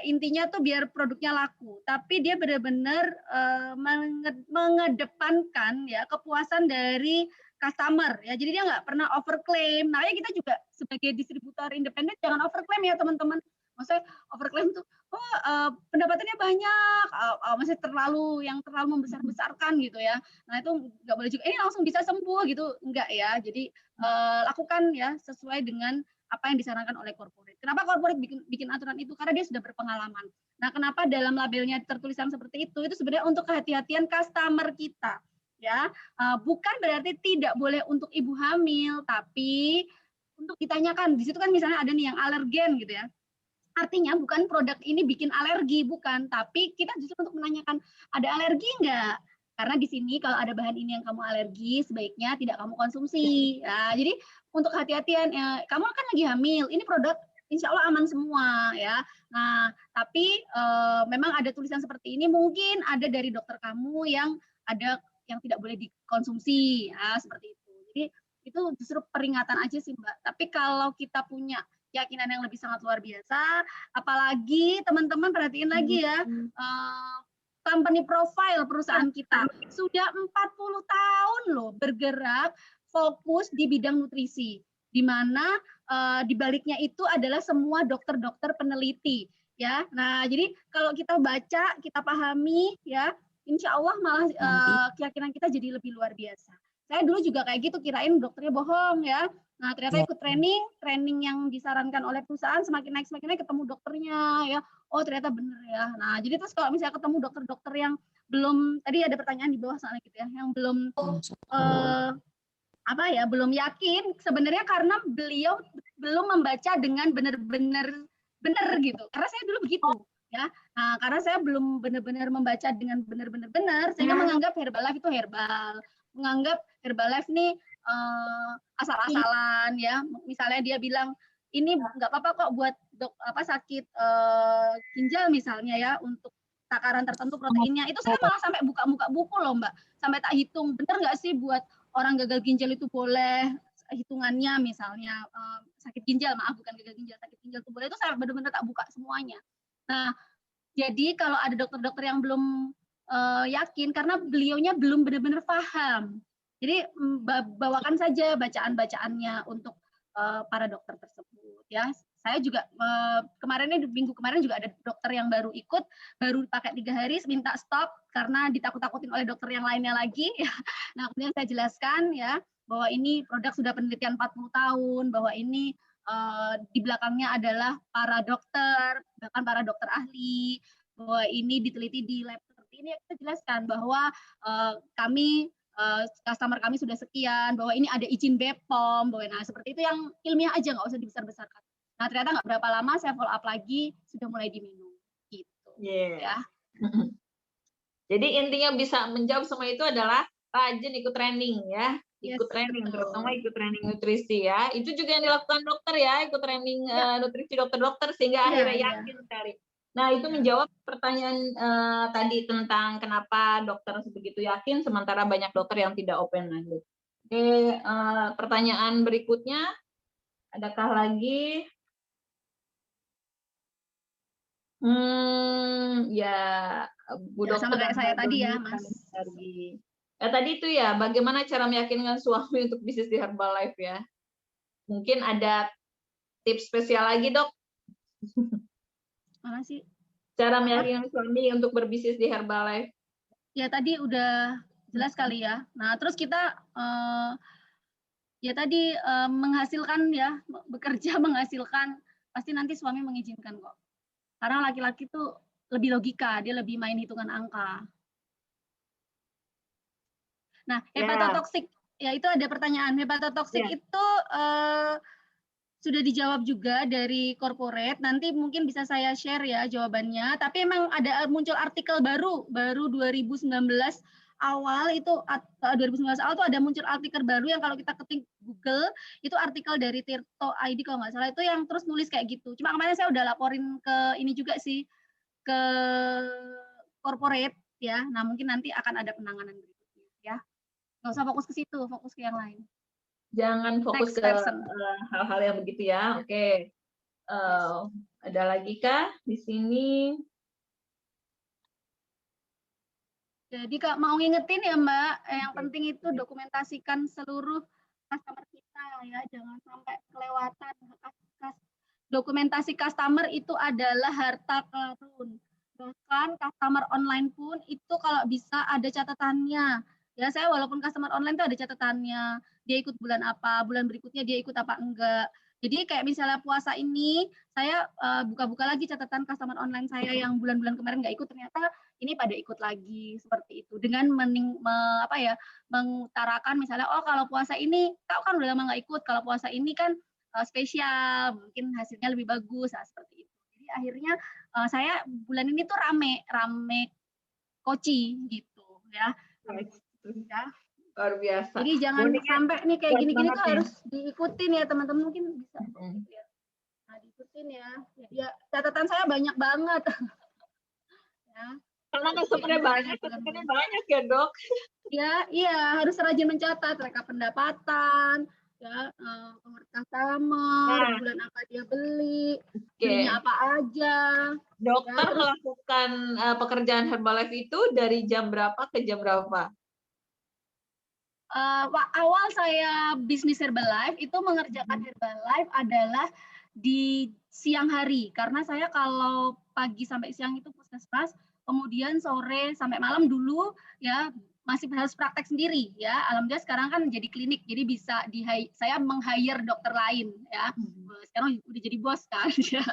intinya tuh biar produknya laku, tapi dia benar-benar mengedepankan ya kepuasan dari customer ya. Jadi dia nggak pernah overclaim. Makanya kita juga sebagai distributor independen jangan overclaim ya teman-teman. Maksudnya overclaim tuh pendapatannya banyak, masih terlalu membesar-besarkan gitu ya. Nah itu nggak boleh juga. Ini langsung bisa sembuh gitu, enggak ya. Jadi lakukan ya sesuai dengan apa yang disarankan oleh corporate. Kenapa corporate bikin aturan itu? Karena dia sudah berpengalaman. Nah kenapa dalam labelnya tertulisan seperti itu? Itu sebenarnya untuk kehati-hatian customer kita. Ya, bukan berarti tidak boleh untuk ibu hamil, tapi untuk ditanyakan. Di situ kan misalnya ada nih yang alergen gitu ya. Artinya bukan produk ini bikin alergi, bukan. Tapi kita justru untuk menanyakan, ada alergi nggak? Karena di sini kalau ada bahan ini yang kamu alergi, sebaiknya tidak kamu konsumsi. Nah, jadi untuk hati-hatian, ya, kamu kan lagi hamil, ini produk insya Allah aman semua ya. Nah, tapi memang ada tulisan seperti ini, mungkin ada dari dokter kamu yang ada yang tidak boleh dikonsumsi, ya, seperti itu. Jadi itu justru peringatan aja sih Mbak. Tapi kalau kita punya keyakinan yang lebih sangat luar biasa, apalagi teman-teman perhatiin lagi ya, company profile perusahaan kita sudah 40 tahun loh bergerak fokus di bidang nutrisi, di mana di baliknya itu adalah semua dokter-dokter peneliti ya. Nah, jadi kalau kita baca, kita pahami ya, insya Allah malah keyakinan kita jadi lebih luar biasa. Saya dulu juga kayak gitu, kirain dokternya bohong ya. Nah, ternyata ikut training yang disarankan oleh perusahaan, semakin naik ketemu dokternya ya. Oh, ternyata benar ya. Nah, jadi terus kalau misalnya ketemu dokter-dokter yang belum, tadi ada pertanyaan di bawah sana gitu ya, yang belum belum yakin sebenarnya karena beliau belum membaca dengan benar-benar benar gitu. Karena saya dulu begitu ya. Nah, karena saya belum benar-benar membaca dengan benar-benar benar, sehingga menganggap Herbalife itu herbal, menganggap Herbalife nih asal-asalan ya. Misalnya dia bilang ini nggak apa-apa kok buat sakit ginjal misalnya ya, untuk takaran tertentu proteinnya. Itu saya malah sampai buka-buka buku loh Mbak, sampai tak hitung bener nggak sih buat orang gagal ginjal itu boleh hitungannya, misalnya sakit ginjal, maaf bukan gagal ginjal, sakit ginjal itu boleh, itu saya benar-benar tak buka semuanya. Nah, jadi kalau ada dokter-dokter yang belum yakin karena beliaunya belum benar-benar paham. Jadi bawakan saja bacaan-bacaannya untuk para dokter tersebut ya. Saya juga minggu kemarin juga ada dokter yang baru ikut, baru pakai 3 hari minta stop karena ditakut-takutin oleh dokter yang lainnya lagi ya. Nah, kemudian saya jelaskan ya bahwa ini produk sudah penelitian 40 tahun, bahwa ini di belakangnya adalah para dokter, bahkan para dokter ahli, bahwa ini diteliti di lab seperti ini. Kita jelaskan bahwa kami customer kami sudah sekian, bahwa ini ada izin BPOM, bahwa nah seperti itu yang ilmiah aja, nggak usah dibesar-besarkan. Nah, ternyata nggak berapa lama saya follow up lagi, sudah mulai diminum gitu. Ya. Jadi intinya bisa menjawab semua itu adalah rajin ikut training ya. ikut Yes, training, betul. terutama ikut training nutrisi ya. Itu juga yang dilakukan dokter ya, ikut training nutrisi dokter-dokter sehingga Iya, akhirnya iya. yakin sekali. Nah, itu menjawab pertanyaan tadi tentang kenapa dokter begitu yakin sementara banyak dokter yang tidak open minded. Oke, pertanyaan berikutnya, adakah lagi? Ya, Bu Ya, sama Dokter dan kayak saya Mbak tadi ya, Doni Mas. lagi. Tadi itu ya, bagaimana cara meyakinkan suami untuk bisnis di Herbalife ya? Mungkin ada tips spesial lagi, Dok? Mana sih? Cara meyakinkan suami untuk berbisnis di Herbalife? Ya tadi udah jelas kali ya. Nah, terus kita ya tadi menghasilkan ya, bekerja menghasilkan, pasti nanti suami mengizinkan kok. Karena laki-laki tuh lebih logika, dia lebih main hitungan angka. Nah, hepatotoksik, ya itu ada pertanyaan. Hepatotoksik itu sudah dijawab juga dari corporate. Nanti mungkin bisa saya share ya jawabannya. Tapi emang ada muncul artikel baru 2019 awal itu 2019 awal tuh ada muncul artikel baru yang kalau kita ketik Google itu artikel dari Tirto ID kalau nggak salah itu yang terus nulis kayak gitu. Cuma kemarin saya udah laporin ke ini juga sih ke corporate ya. Nah mungkin nanti akan ada penanganan berikutnya ya. Nggak usah fokus ke situ, fokus ke yang lain. Jangan fokus ke hal-hal yang begitu ya. Oke. Ada lagi kah di sini? Jadi Kak mau ngingetin ya Mbak, yang penting itu dokumentasikan seluruh customer kita ya, jangan sampai kelewatan. Dokumentasi customer itu adalah harta karun. Bahkan customer online pun itu kalau bisa ada catatannya. Ya saya walaupun customer online itu ada catatannya, dia ikut bulan apa, bulan berikutnya dia ikut apa enggak. Jadi kayak misalnya puasa ini, saya buka-buka lagi catatan customer online saya yang bulan-bulan kemarin nggak ikut, ternyata ini pada ikut lagi seperti itu. Dengan mengutarakan misalnya, oh kalau puasa ini, kau kan udah lama nggak ikut, kalau puasa ini kan spesial, mungkin hasilnya lebih bagus, nah, seperti itu. Jadi akhirnya saya bulan ini tuh rame koci gitu ya. Ya. Luar biasa. Jadi jangan sampai nih kayak gini-gini tuh harus diikutin ya teman-teman, mungkin bisa. Nah, diikutin ya. Ya catatan saya banyak banget. Ya. Karena customer-nya banyak ya Dok. Ya, iya harus rajin mencatat rekap pendapatan, ya customer, bulan apa dia beli, belinya apa aja. Dokter melakukan pekerjaan Herbalife itu dari jam berapa ke jam berapa? Awal saya bisnis Herbalife itu mengerjakan Herbalife adalah di siang hari karena saya kalau pagi sampai siang itu puskesmas, kemudian sore sampai malam dulu ya masih harus praktek sendiri ya. Alhamdulillah sekarang kan jadi klinik, jadi bisa saya meng-hire dokter lain ya. Sekarang udah jadi bos kan ya.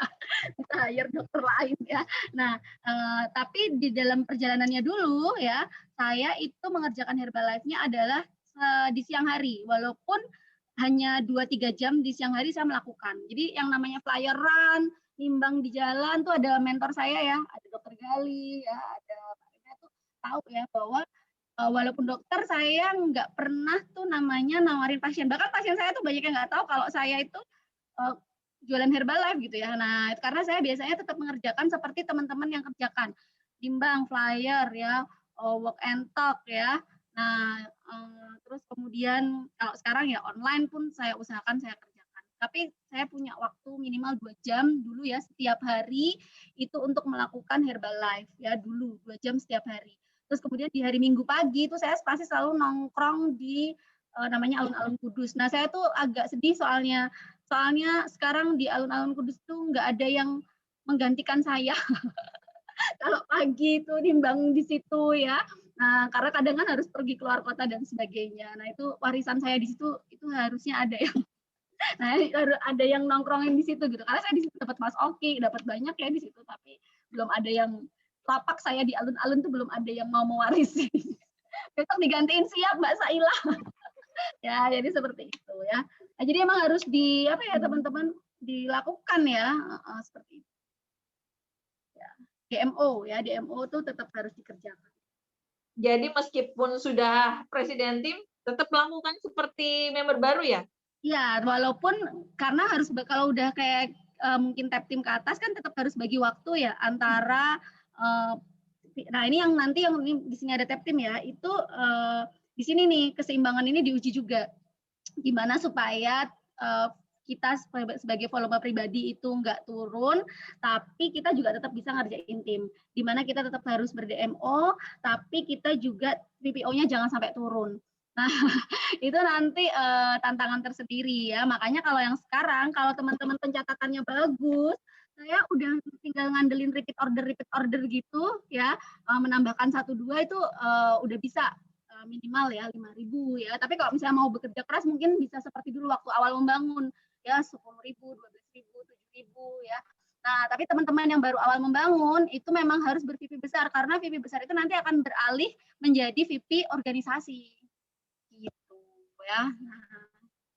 Kita hire dokter lain ya. Nah, tapi di dalam perjalanannya dulu ya, saya itu mengerjakan Herbalife-nya adalah di siang hari, walaupun hanya 2-3 jam di siang hari saya melakukan. Jadi yang namanya flyeran, nimbang di jalan tuh ada mentor saya ya, ada dokter Gali ya, ada tuh tahu ya bahwa walaupun dokter saya nggak pernah tuh namanya nawarin pasien. Bahkan pasien saya tuh banyak yang nggak tahu kalau saya itu jualan Herbalife gitu ya. Nah, karena saya biasanya tetap mengerjakan seperti teman-teman yang kerjakan. Nimbang, flyer ya, walk and talk ya. Nah, terus kemudian kalau sekarang ya online pun saya usahakan saya kerjakan. Tapi saya punya waktu minimal 2 jam dulu ya setiap hari itu untuk melakukan Herbalife ya dulu 2 jam setiap hari. Terus kemudian di hari Minggu pagi itu saya pasti selalu nongkrong di namanya alun-alun Kudus. Nah, saya tuh agak sedih soalnya sekarang di alun-alun Kudus tuh nggak ada yang menggantikan saya. Kalau pagi itu nimbang di situ ya. Nah, karena kadang kan harus pergi keluar kota dan sebagainya. Nah, itu warisan saya di situ itu harusnya ada yang ada yang nongkrongin di situ gitu. Karena saya di situ dapat Mas Oki, dapat banyak ya di situ, tapi belum ada yang lapak saya di alun-alun tuh belum ada yang mau mewarisi. Besok digantiin siap Mbak Saila. Ya, jadi seperti itu ya. Nah, jadi emang harus teman-teman dilakukan ya seperti itu. Ya. DMO itu tetap harus dikerjakan. Jadi meskipun sudah presiden tim, tetap melakukan seperti member baru ya? Ya, walaupun karena harus kalau udah kayak mungkin tap tim ke atas kan tetap harus bagi waktu ya antara nah ini yang nanti yang di sini ada tap tim ya, itu di sini nih keseimbangan ini diuji juga. Gimana supaya kita sebagai volume pribadi itu nggak turun, tapi kita juga tetap bisa ngerjain tim. Di mana kita tetap harus ber-DMO, tapi kita juga VPO-nya jangan sampai turun. Nah, itu nanti tantangan tersendiri ya. Makanya kalau yang sekarang, kalau teman-teman pencatatannya bagus, saya udah tinggal ngandelin repeat order gitu ya, menambahkan 1-2 itu udah bisa minimal ya 5.000 ya. Tapi kalau misalnya mau bekerja keras mungkin bisa seperti dulu waktu awal membangun ya 10.000, 12.000, 7.000 ya. Nah, tapi teman-teman yang baru awal membangun itu memang harus ber-VP besar karena VP besar itu nanti akan beralih menjadi VP organisasi. Gitu ya. Nah,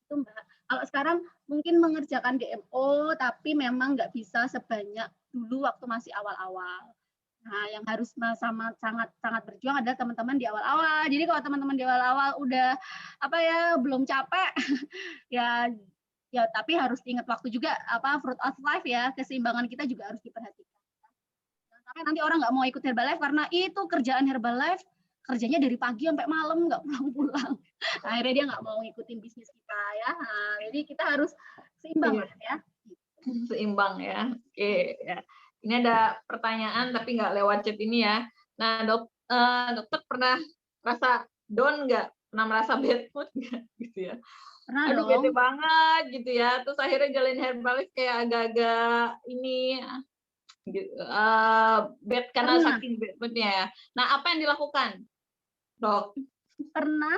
itu Mbak. Kalau sekarang mungkin mengerjakan DMO tapi memang nggak bisa sebanyak dulu waktu masih awal-awal. Nah, yang harus sangat berjuang adalah teman-teman di awal-awal. Jadi kalau teman-teman di awal-awal udah belum capek ya tapi harus ingat waktu juga fruit of life ya, keseimbangan kita juga harus diperhatikan. Sampai nanti orang nggak mau ikut Herbalife karena itu kerjaan Herbalife kerjanya dari pagi sampai malam nggak pulang-pulang. Nah, akhirnya dia nggak mau ngikutin bisnis kita ya. Nah, jadi kita harus seimbang ya. Seimbang ya. Oke ya. Ini ada pertanyaan tapi nggak lewat chat ini ya. Nah, dokter pernah merasa down nggak? Pernah merasa bad mood nggak gitu ya? Pernah Aduh, dong. bete banget gitu ya. Terus akhirnya jalanin Herbalife kayak agak-agak ini bad karena saking bad moodnya ya. Nah, apa yang dilakukan, Dok? Pernah,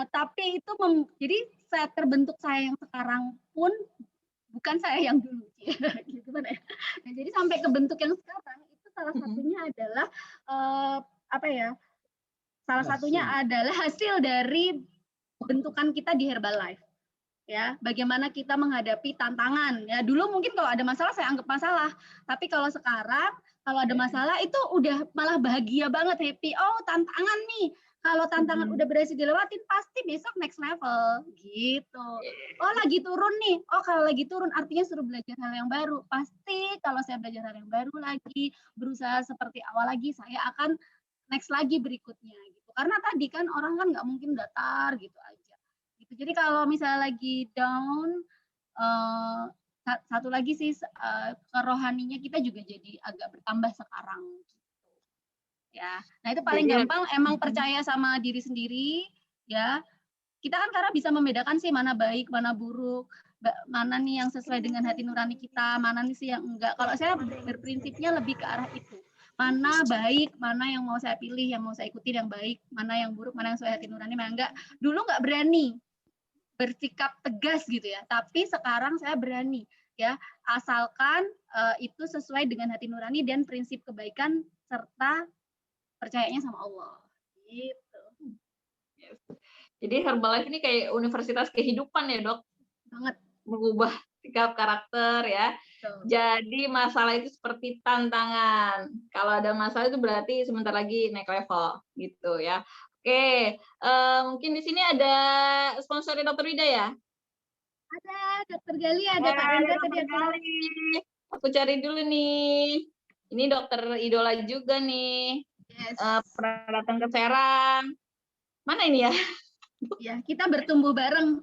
tapi itu jadi saya terbentuk saya yang sekarang pun bukan saya yang dulu, gitu kan ya. Nah, jadi sampai ke bentuk yang sekarang itu salah satunya adalah salah satunya adalah hasil dari bentukan kita di Herbalife. Ya, bagaimana kita menghadapi tantangan. Ya, dulu mungkin kalau ada masalah saya anggap masalah, tapi kalau sekarang kalau ada masalah itu udah malah bahagia banget, happy. Oh, tantangan nih. Kalau tantangan udah berhasil dilewatin, pasti besok next level, gitu. Oh, lagi turun nih. Oh, kalau lagi turun artinya suruh belajar hal yang baru. Pasti kalau saya belajar hal yang baru lagi, berusaha seperti awal lagi, saya akan next lagi berikutnya, gitu. Karena tadi kan orang kan nggak mungkin datar gitu aja. Gitu. Jadi kalau misalnya lagi down, satu lagi sih kerohaninya kita juga jadi agak bertambah sekarang. Ya, nah itu paling gampang emang percaya sama diri sendiri ya. Kita kan karena bisa membedakan sih mana baik, mana buruk, mana nih yang sesuai dengan hati nurani kita, mana nih sih yang enggak. Kalau saya berprinsipnya lebih ke arah itu. Mana baik, mana yang mau saya pilih, yang mau saya ikuti yang baik, mana yang buruk, mana yang sesuai hati nurani, mana enggak. Dulu enggak berani bersikap tegas gitu ya, tapi sekarang saya berani ya, asalkan itu sesuai dengan hati nurani dan prinsip kebaikan serta percayanya sama Allah. Gitu. Yes. Jadi Herbalife ini kayak universitas kehidupan ya, Dok? Banget. Mengubah sikap karakter ya. Betul. Jadi masalah itu seperti tantangan. Kalau ada masalah itu berarti sebentar lagi naik level gitu ya. Oke, mungkin di sini ada sponsornya Dokter Wida ya? Ada Dokter Gali, ada Kak Rendra tadi Gali. Aku cari dulu nih. Ini dokter idola juga nih. Yes. Pernah datang ke Serang. Mana ini ya? Ya, kita bertumbuh bareng.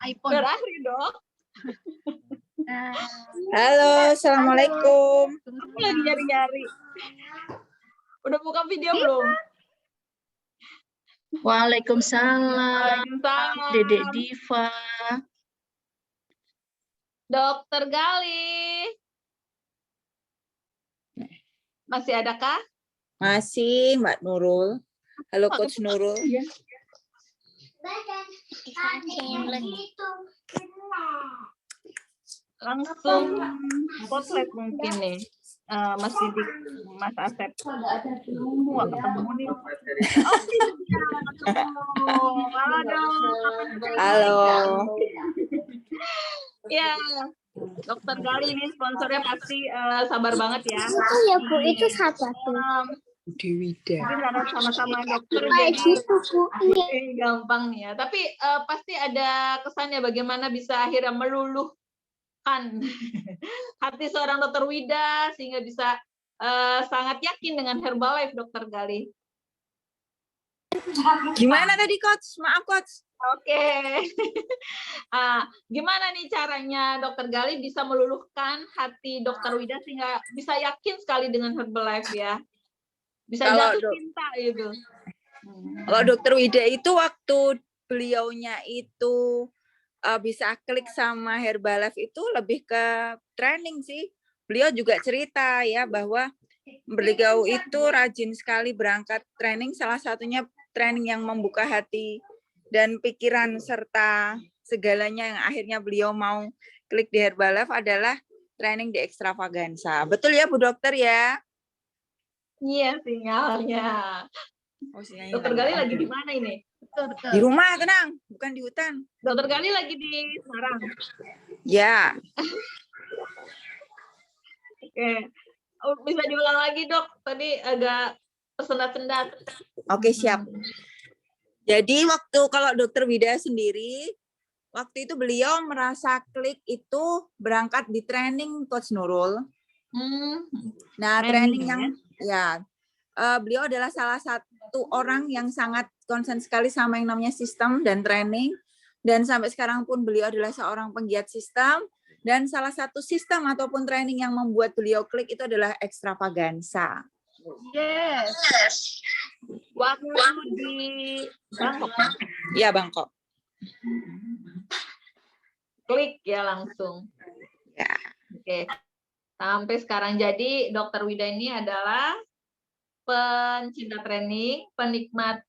iPhone. Berakhir, Dok. Halo, assalamualaikum. Aku lagi nyari-nyari. Udah buka video belum? Waalaikumsalam. Dedek Diva. Dokter Gali. Masih adakah? Masih, Mbak Nurul. Halo, Coach Nurul. Langsung spotlight mungkin nih. Mas Didik, Mas Asep. Wah, ketemu nih. Halo. Ya, Dokter Gali ini sponsornya pasti sabar banget ya. Itu ya Bu, itu siapa tuh? Dewida. Mungkin karena sama-sama dokter Kayak jadi gitu, Bu. gampang nih ya. Tapi pasti ada kesannya bagaimana bisa akhirnya meluluhkan hati seorang dokter Wida sehingga bisa sangat yakin dengan Herbalife, Dokter Gali. Gimana tadi, Coach? Maaf, Coach. Oke. Gimana nih caranya Dokter Gali bisa meluluhkan hati Dokter Wida sehingga bisa yakin sekali dengan Herbalife ya? Bisa Kalau jatuh cinta gitu. Kalau Dokter Wida itu waktu beliaunya itu bisa klik sama Herbalife itu lebih ke training sih. Beliau juga cerita ya bahwa beliau itu rajin sekali berangkat training, salah satunya training yang membuka hati dan pikiran serta segalanya yang akhirnya beliau mau klik di Herbalife adalah training di Extravaganza. Betul ya Bu Dokter ya? Iya sinyalnya. Oh, sinyalnya Dokter Gali lagi di mana ini? Betul, betul. di rumah, tenang, bukan di hutan. Dokter Gali lagi di Semarang. Ya, Oke. Oh, bisa diulang lagi dok, tadi agak tersendat-sendat. oke siap. Jadi kalau Dokter Wida sendiri, waktu itu beliau merasa klik itu berangkat di training Coach Nurul. Nah, training yang beliau adalah salah satu orang yang sangat konsen sekali sama yang namanya sistem dan training. Dan sampai sekarang pun beliau adalah seorang penggiat sistem. Dan salah satu sistem ataupun training yang membuat beliau klik itu adalah Extravaganza. Yes. Waktu di Bangkok. Iya, Bangkok. Klik ya langsung. Ya. Oke. Sampai sekarang jadi Dokter Wida ini adalah pencinta training, penikmat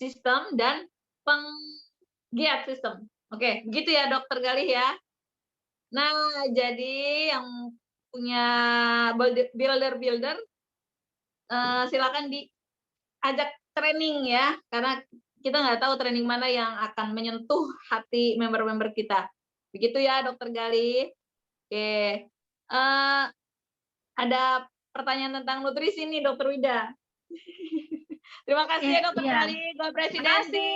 sistem dan penggiat sistem. Oke, begitu ya Dokter Galih ya. Nah, jadi yang punya builder silakan diajak training ya, karena kita nggak tahu training mana yang akan menyentuh hati member-member kita. Begitu ya Dokter Galih. Oke. Ada pertanyaan tentang nutrisi nih Dokter Wida. Terima kasih ya Dokter Gali, Go Presidensi.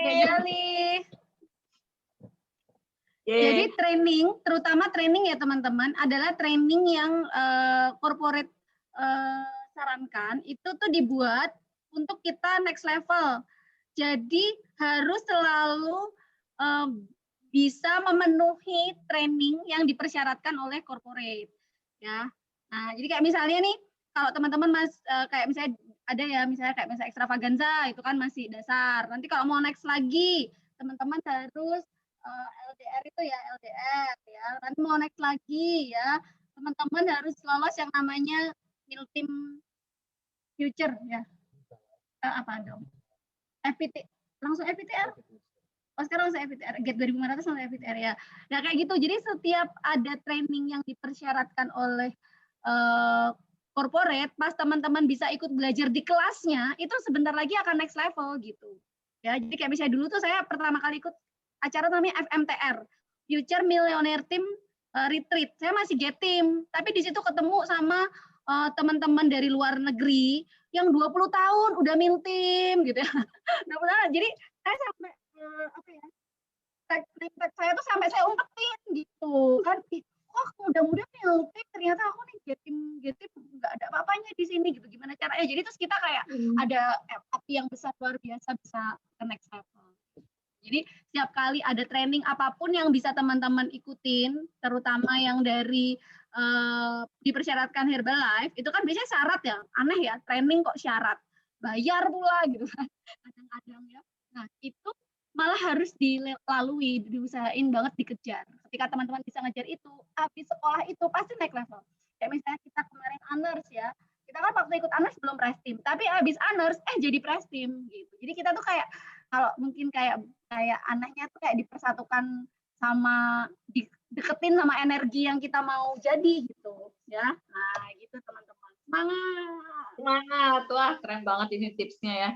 Gali. Jadi training, terutama training ya teman-teman, adalah training yang corporate sarankan, itu tuh dibuat untuk kita next level. Jadi harus selalu bisa memenuhi training yang dipersyaratkan oleh corporate. Ya. Nah, jadi kayak misalnya nih, kalau teman-teman kayak misalnya ada ya, misalnya kayak misalnya Extravaganza itu kan masih dasar. Nanti kalau mau next lagi, teman-teman harus LDR itu ya LDR ya. Nanti mau next lagi ya, teman-teman harus lolos yang namanya Miltim Future ya. Apa dong? FPT, langsung FPTR. Oh, sekarang langsung FPTR, GAT 2500 langsung FPTR ya. Nah kayak gitu, jadi setiap ada training yang dipersyaratkan oleh corporate, pas teman-teman bisa ikut belajar di kelasnya, itu sebentar lagi akan next level gitu. Ya, jadi kayak misalnya dulu tuh saya pertama kali ikut acara namanya FMTR, Future Millionaire Team Retreat. Saya masih GAT team, tapi di situ ketemu sama teman-teman dari luar negeri yang 20 tahun udah Miltim gitu ya. Jadi saya sampai apa ya? Tag saya tuh sampai saya umpetin gitu kan. Oh, mudah-mudahan Miltim ternyata aku nih GAT team nggak ada apa-apanya di sini gitu. Gimana caranya? Jadi terus kita kayak ada api yang besar luar biasa bisa ke next level. Jadi setiap kali ada training apapun yang bisa teman-teman ikutin, terutama yang dari dipersyaratkan Herbalife, itu kan biasanya syarat ya, aneh ya, training kok syarat, bayar pula gitu kan, kadang-kadang ya. Nah itu malah harus dilalui, diusahain banget dikejar. Ketika teman-teman bisa ngejar itu, habis sekolah itu pasti naik level. Kayak misalnya kita kemarin honors ya, kita kan waktu ikut honors belum press team, tapi habis honors jadi press team gitu. Jadi kita tuh kayak kalau mungkin kayak anaknya tuh kayak dipersatukan sama deketin sama energi yang kita mau jadi gitu ya. Nah gitu teman-teman, semangat. Wah keren banget ini tipsnya ya.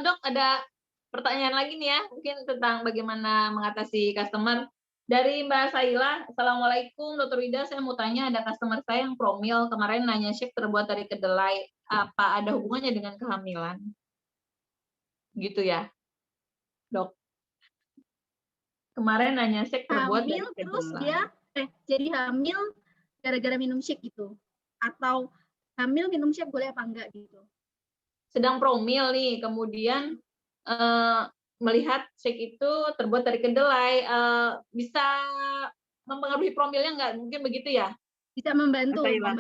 Dok, ada pertanyaan lagi nih ya, mungkin tentang bagaimana mengatasi customer. Dari Mbak Saila, Assalamualaikum Dr. Wida, saya mau tanya, ada customer saya yang promil, kemarin nanya shake terbuat dari kedelai, apa ada hubungannya dengan kehamilan? Gitu ya, Dok? Kemarin nanya shake terbuat dari Hamil terus kedelai. dia jadi hamil gara-gara minum shake gitu, atau hamil minum shake boleh apa enggak gitu? Sedang promil nih, kemudian melihat shake itu terbuat dari kedelai, bisa mempengaruhi promilnya nggak? Mungkin begitu ya? Bisa membantu, Mas Saila.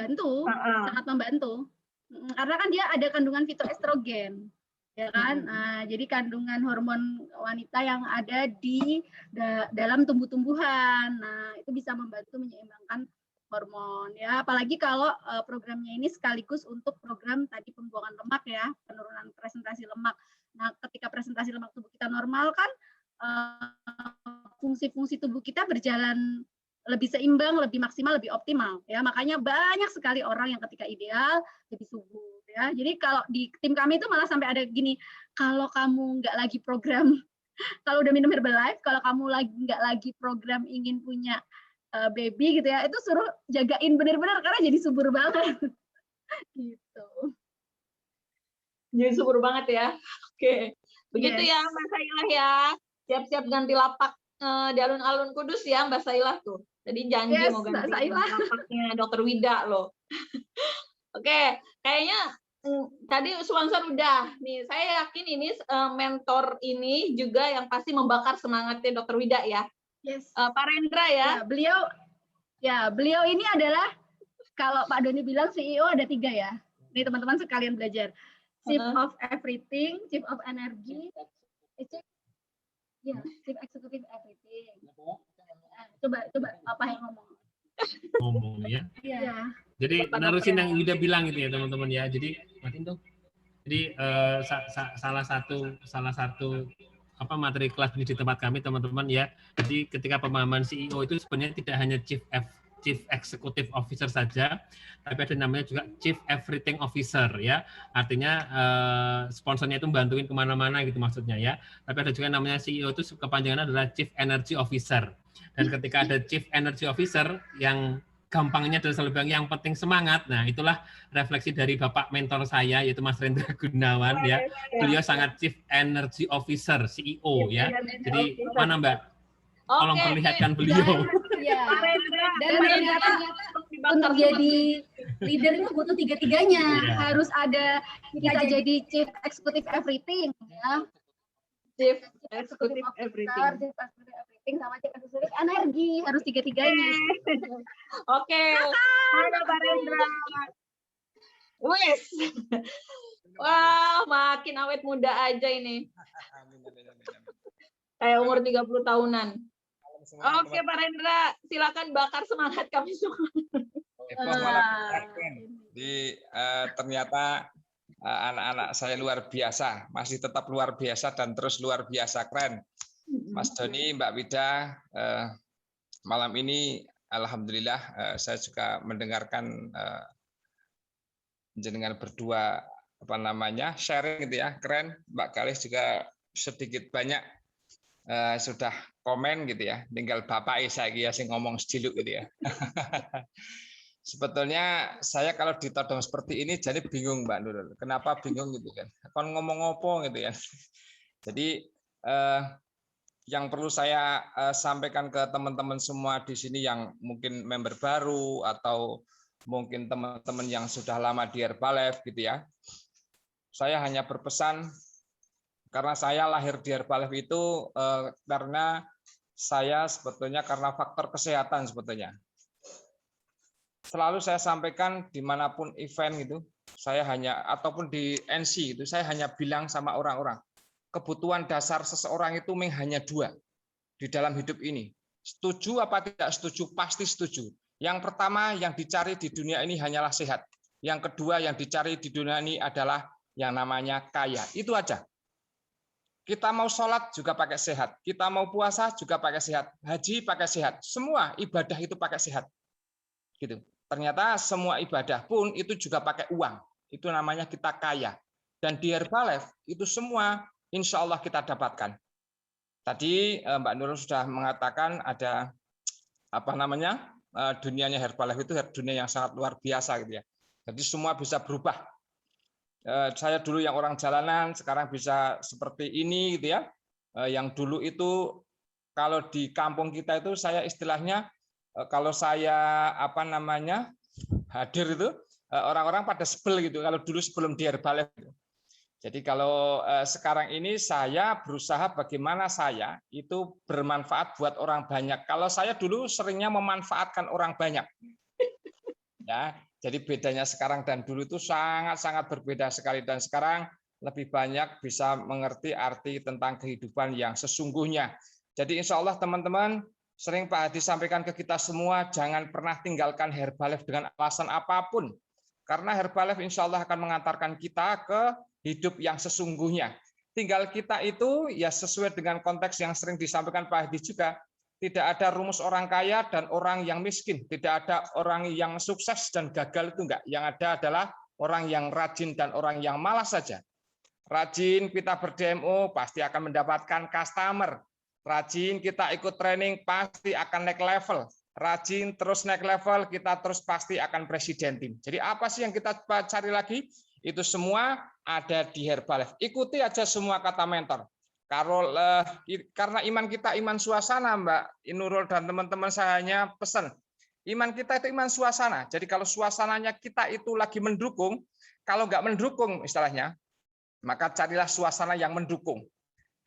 sangat membantu. Karena kan dia ada kandungan fitoestrogen, ya kan? Nah, jadi kandungan hormon wanita yang ada di dalam tumbuh-tumbuhan. Nah, itu bisa membantu menyeimbangkan hormon ya. Apalagi kalau programnya ini sekaligus untuk program tadi pembuangan lemak ya, penurunan presentasi lemak. Nah, ketika presentasi lemak tubuh kita normal kan fungsi-fungsi tubuh kita berjalan lebih seimbang, lebih maksimal, lebih optimal ya. Makanya banyak sekali orang yang ketika ideal lebih subur ya. Jadi kalau di tim kami itu malah sampai ada gini, kalau kamu nggak lagi program, kalau udah minum Herbalife, kalau kamu nggak lagi program ingin punya baby gitu ya, itu suruh jagain benar-benar karena jadi subur banget. Gitu. Jadi subur banget ya. Oke. Begitu Yes. ya Mbak Saila ya. Siap-siap ganti lapak di alun-alun Kudus ya Mbak Saila tuh. Tadi janji Yes, mau Mbak ganti Saila. lapaknya Dr. Wida loh. Oke, kayaknya tadi sponsor udah. Nih, saya yakin ini mentor ini juga yang pasti membakar semangatnya Dr. Wida ya. Yes. Pak Rendra ya. Beliau ini adalah, kalau Pak Doni bilang CEO ada 3 ya. Nih teman-teman sekalian belajar. Chief of everything, chief of energy, chief executive everything. Coba apa yang Ngomong ya. Iya. Jadi nerusin yang udah bilang gitu ya teman-teman ya. Jadi matiin dong. Jadi salah satu apa materi kelas ini di tempat kami teman-teman ya. Jadi ketika pemahaman CEO itu sebenarnya tidak hanya Chief Executive Officer saja, tapi ada namanya juga Chief Everything Officer ya. Artinya sponsornya itu bantuin kemana-mana gitu maksudnya ya. Tapi ada juga namanya CEO itu kepanjangannya adalah Chief Energy Officer. Dan ketika ada Chief Energy Officer yang gampangnya adalah selalu bilang yang penting semangat. Nah, itulah refleksi dari Bapak mentor saya yaitu Mas Rendra Gunawan ya. Beliau sangat Chief Energy Officer, CEO ya. Jadi mana Mbak? Tolong perlihatkan beliau. Dan ternyata untuk jadi leader itu butuh 3-tiganya. Harus ada kita jadi Chief Executive Everything ya. Chief Executive Everything. Sama Chief Executive Energi, harus 3-tiganya. Oke. Mana Pak Rendra? Wes. Wah, makin awet muda aja ini. Kayak umur 30 tahunan. Oke Pak Rendra, silakan bakar semangat kami semua. Ternyata anak-anak saya luar biasa, masih tetap luar biasa dan terus luar biasa keren. Mas Doni, Mbak Wida, malam ini alhamdulillah saya juga mendengarkan jenengan berdua sharing gitu ya, keren. Mbak Kalis juga sedikit banyak sudah komen gitu ya, tinggal Bapak saya sing ngomong sediluk gitu ya. Sebetulnya saya kalau ditodong seperti ini jadi bingung Mbak Nurul. Kenapa bingung gitu kan? Kon ngomong apa gitu ya. Jadi yang perlu saya sampaikan ke teman-teman semua di sini yang mungkin member baru atau mungkin teman-teman yang sudah lama di Herbalife gitu ya. Saya hanya berpesan karena saya lahir di Herbalife itu karena saya sebetulnya karena faktor kesehatan sebetulnya. Selalu saya sampaikan dimanapun event gitu, saya hanya ataupun di NC itu saya hanya bilang sama orang-orang, kebutuhan dasar seseorang itu hanya 2 di dalam hidup ini. Setuju apa tidak setuju? Pasti setuju. Yang pertama yang dicari di dunia ini hanyalah sehat. Yang kedua yang dicari di dunia ini adalah yang namanya kaya. Itu aja. Kita mau sholat juga pakai sehat. Kita mau puasa juga pakai sehat. Haji pakai sehat. Semua ibadah itu pakai sehat. Gitu. Ternyata semua ibadah pun itu juga pakai uang. Itu namanya kita kaya. Dan di Herbalife itu semua insya Allah kita dapatkan. Tadi Mbak Nurul sudah mengatakan ada apa namanya dunianya Herbalife itu dunia yang sangat luar biasa gitu ya. Jadi semua bisa berubah. Saya dulu yang orang jalanan sekarang bisa seperti ini gitu ya. Yang dulu itu kalau di kampung kita itu saya istilahnya kalau saya apa namanya hadir itu orang-orang pada sebel gitu kalau dulu sebelum di Herbalife. Jadi kalau sekarang ini saya berusaha bagaimana saya itu bermanfaat buat orang banyak. Kalau saya dulu seringnya memanfaatkan orang banyak. Ya, jadi bedanya sekarang dan dulu itu sangat-sangat berbeda sekali, dan sekarang lebih banyak bisa mengerti arti tentang kehidupan yang sesungguhnya. Jadi insya Allah teman-teman, sering Pak Hadi sampaikan ke kita semua, jangan pernah tinggalkan Herbalife dengan alasan apapun. Karena Herbalife insya Allah akan mengantarkan kita ke hidup yang sesungguhnya. Tinggal kita itu ya sesuai dengan konteks yang sering disampaikan Pak Hadi juga. Tidak ada rumus orang kaya dan orang yang miskin. Tidak ada orang yang sukses dan gagal, itu enggak. Yang ada adalah orang yang rajin dan orang yang malas saja. Rajin kita ber-DMO pasti akan mendapatkan customer. Rajin kita ikut training pasti akan naik level. Rajin terus naik level, kita terus pasti akan presiden tim. Jadi apa sih yang kita cari lagi? Itu semua ada di Herbalife. Ikuti aja semua kata mentor. Karena iman kita iman suasana, Mbak Nurul dan teman-teman, saya hanya pesan. Iman kita itu iman suasana. Jadi kalau suasananya kita itu lagi mendukung, kalau nggak mendukung istilahnya, maka carilah suasana yang mendukung.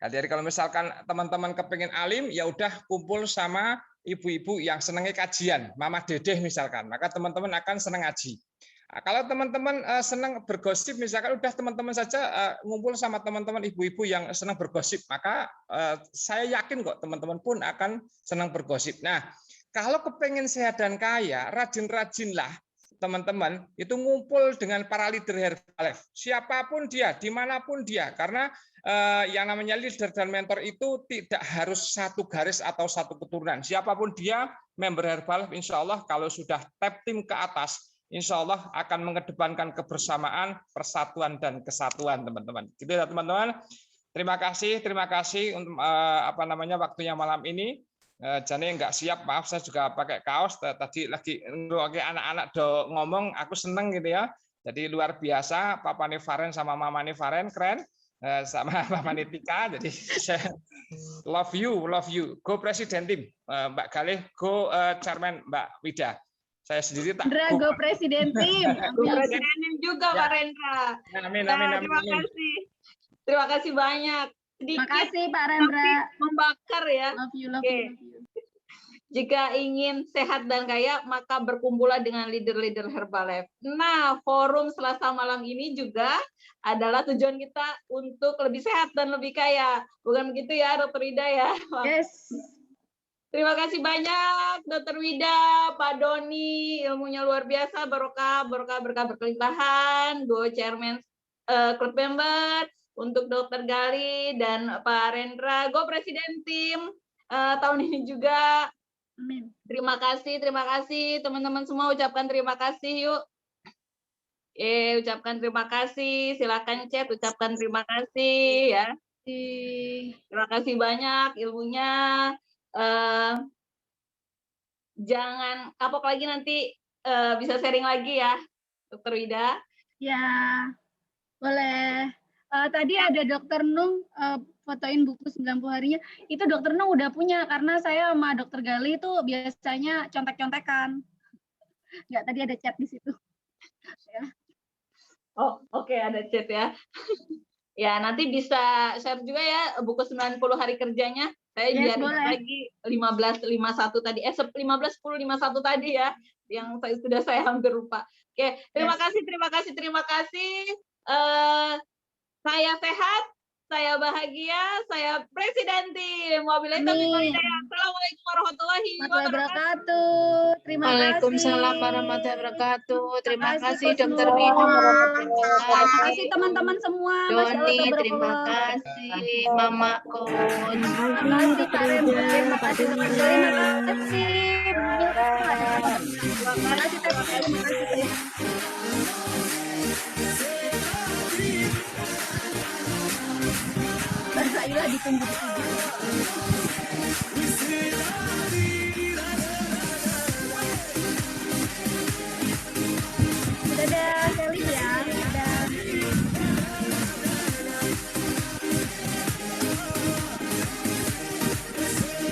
Jadi kalau misalkan teman-teman kepingin alim, ya udah kumpul sama ibu-ibu yang senangnya kajian, Mama Dedeh misalkan, maka teman-teman akan senang ngaji. Nah, kalau teman-teman senang bergosip, misalkan udah teman-teman saja ngumpul sama teman-teman ibu-ibu yang senang bergosip, maka saya yakin kok teman-teman pun akan senang bergosip. Nah, kalau kepengen sehat dan kaya, rajin-rajinlah teman-teman itu ngumpul dengan para leader Herbalife. Siapapun dia, dimanapun dia, karena yang namanya leader dan mentor itu tidak harus satu garis atau satu keturunan. Siapapun dia, member Herbalife, insya Allah kalau sudah tap tim ke atas, insya Allah akan mengedepankan kebersamaan, persatuan, dan kesatuan, teman-teman. Gitu ya, teman-teman. Terima kasih untuk apa namanya waktunya malam ini. Jane nggak siap, maaf, saya juga pakai kaos. Tadi lagi anak-anak do ngomong, aku seneng gitu ya. Jadi luar biasa, Papa Nifaren sama Mama Nifaren keren, sama Mama Nitika. Jadi saya love you. Go Presiden Tim, Mbak Galih, go Chairman Mbak Wida. Saya sendiri tak Go Presiden Tim. Go Presiden Tim juga Pak Rendra. Amin. Terima kasih banyak. Terima kasih Pak Rendra. Membakar ya. Love you. Jika ingin sehat dan kaya, maka berkumpullah dengan leader-leader Herbalife. Nah, forum Selasa malam ini juga adalah tujuan kita untuk lebih sehat dan lebih kaya. Bukan begitu ya, Dr. Wida ya? Yes. Terima kasih banyak, Dr. Wida, Pak Doni, ilmunya luar biasa, berkah berkelimpahan, Go Chairman Club Member, untuk Dr. Gali dan Pak Rendra, Go Presiden Tim tahun ini juga. Amin. Terima kasih teman-teman semua, ucapkan terima kasih yuk. Ucapkan terima kasih, silakan chat, ucapkan terima kasih ya. Terima kasih banyak ilmunya. Jangan kapok lagi, nanti bisa sharing lagi ya, Dr. Wida. Ya, boleh. Tadi ada Dr. Nung fotoin buku 90 harinya. Itu Dr. Nung udah punya, karena saya sama Dr. Gali itu biasanya contek-contekan. Enggak, tadi ada chat di situ. Ya. Oh, oke, ada chat ya. Ya, nanti bisa share juga ya buku 90 hari kerjanya. Saya biar lagi 15.51 tadi, 15.10.51 tadi ya, yang saya hampir lupa. Oke, terima kasih. Saya sehat, saya bahagia, saya Presiden Tim. Wabillahi taufiq wal hidayah. Assalamualaikum warahmatullahi wabarakatuh. Terima kasih. Waalaikumsalam warahmatullahi wabarakatuh. Terima kasih Dr. Wida. Terima kasih teman-teman semua. Doni, terima kasih Mama Kun. Terima kasih Kak Rendra. Terima kasih teman-teman. Terima kasih. Barzailah ditunggu.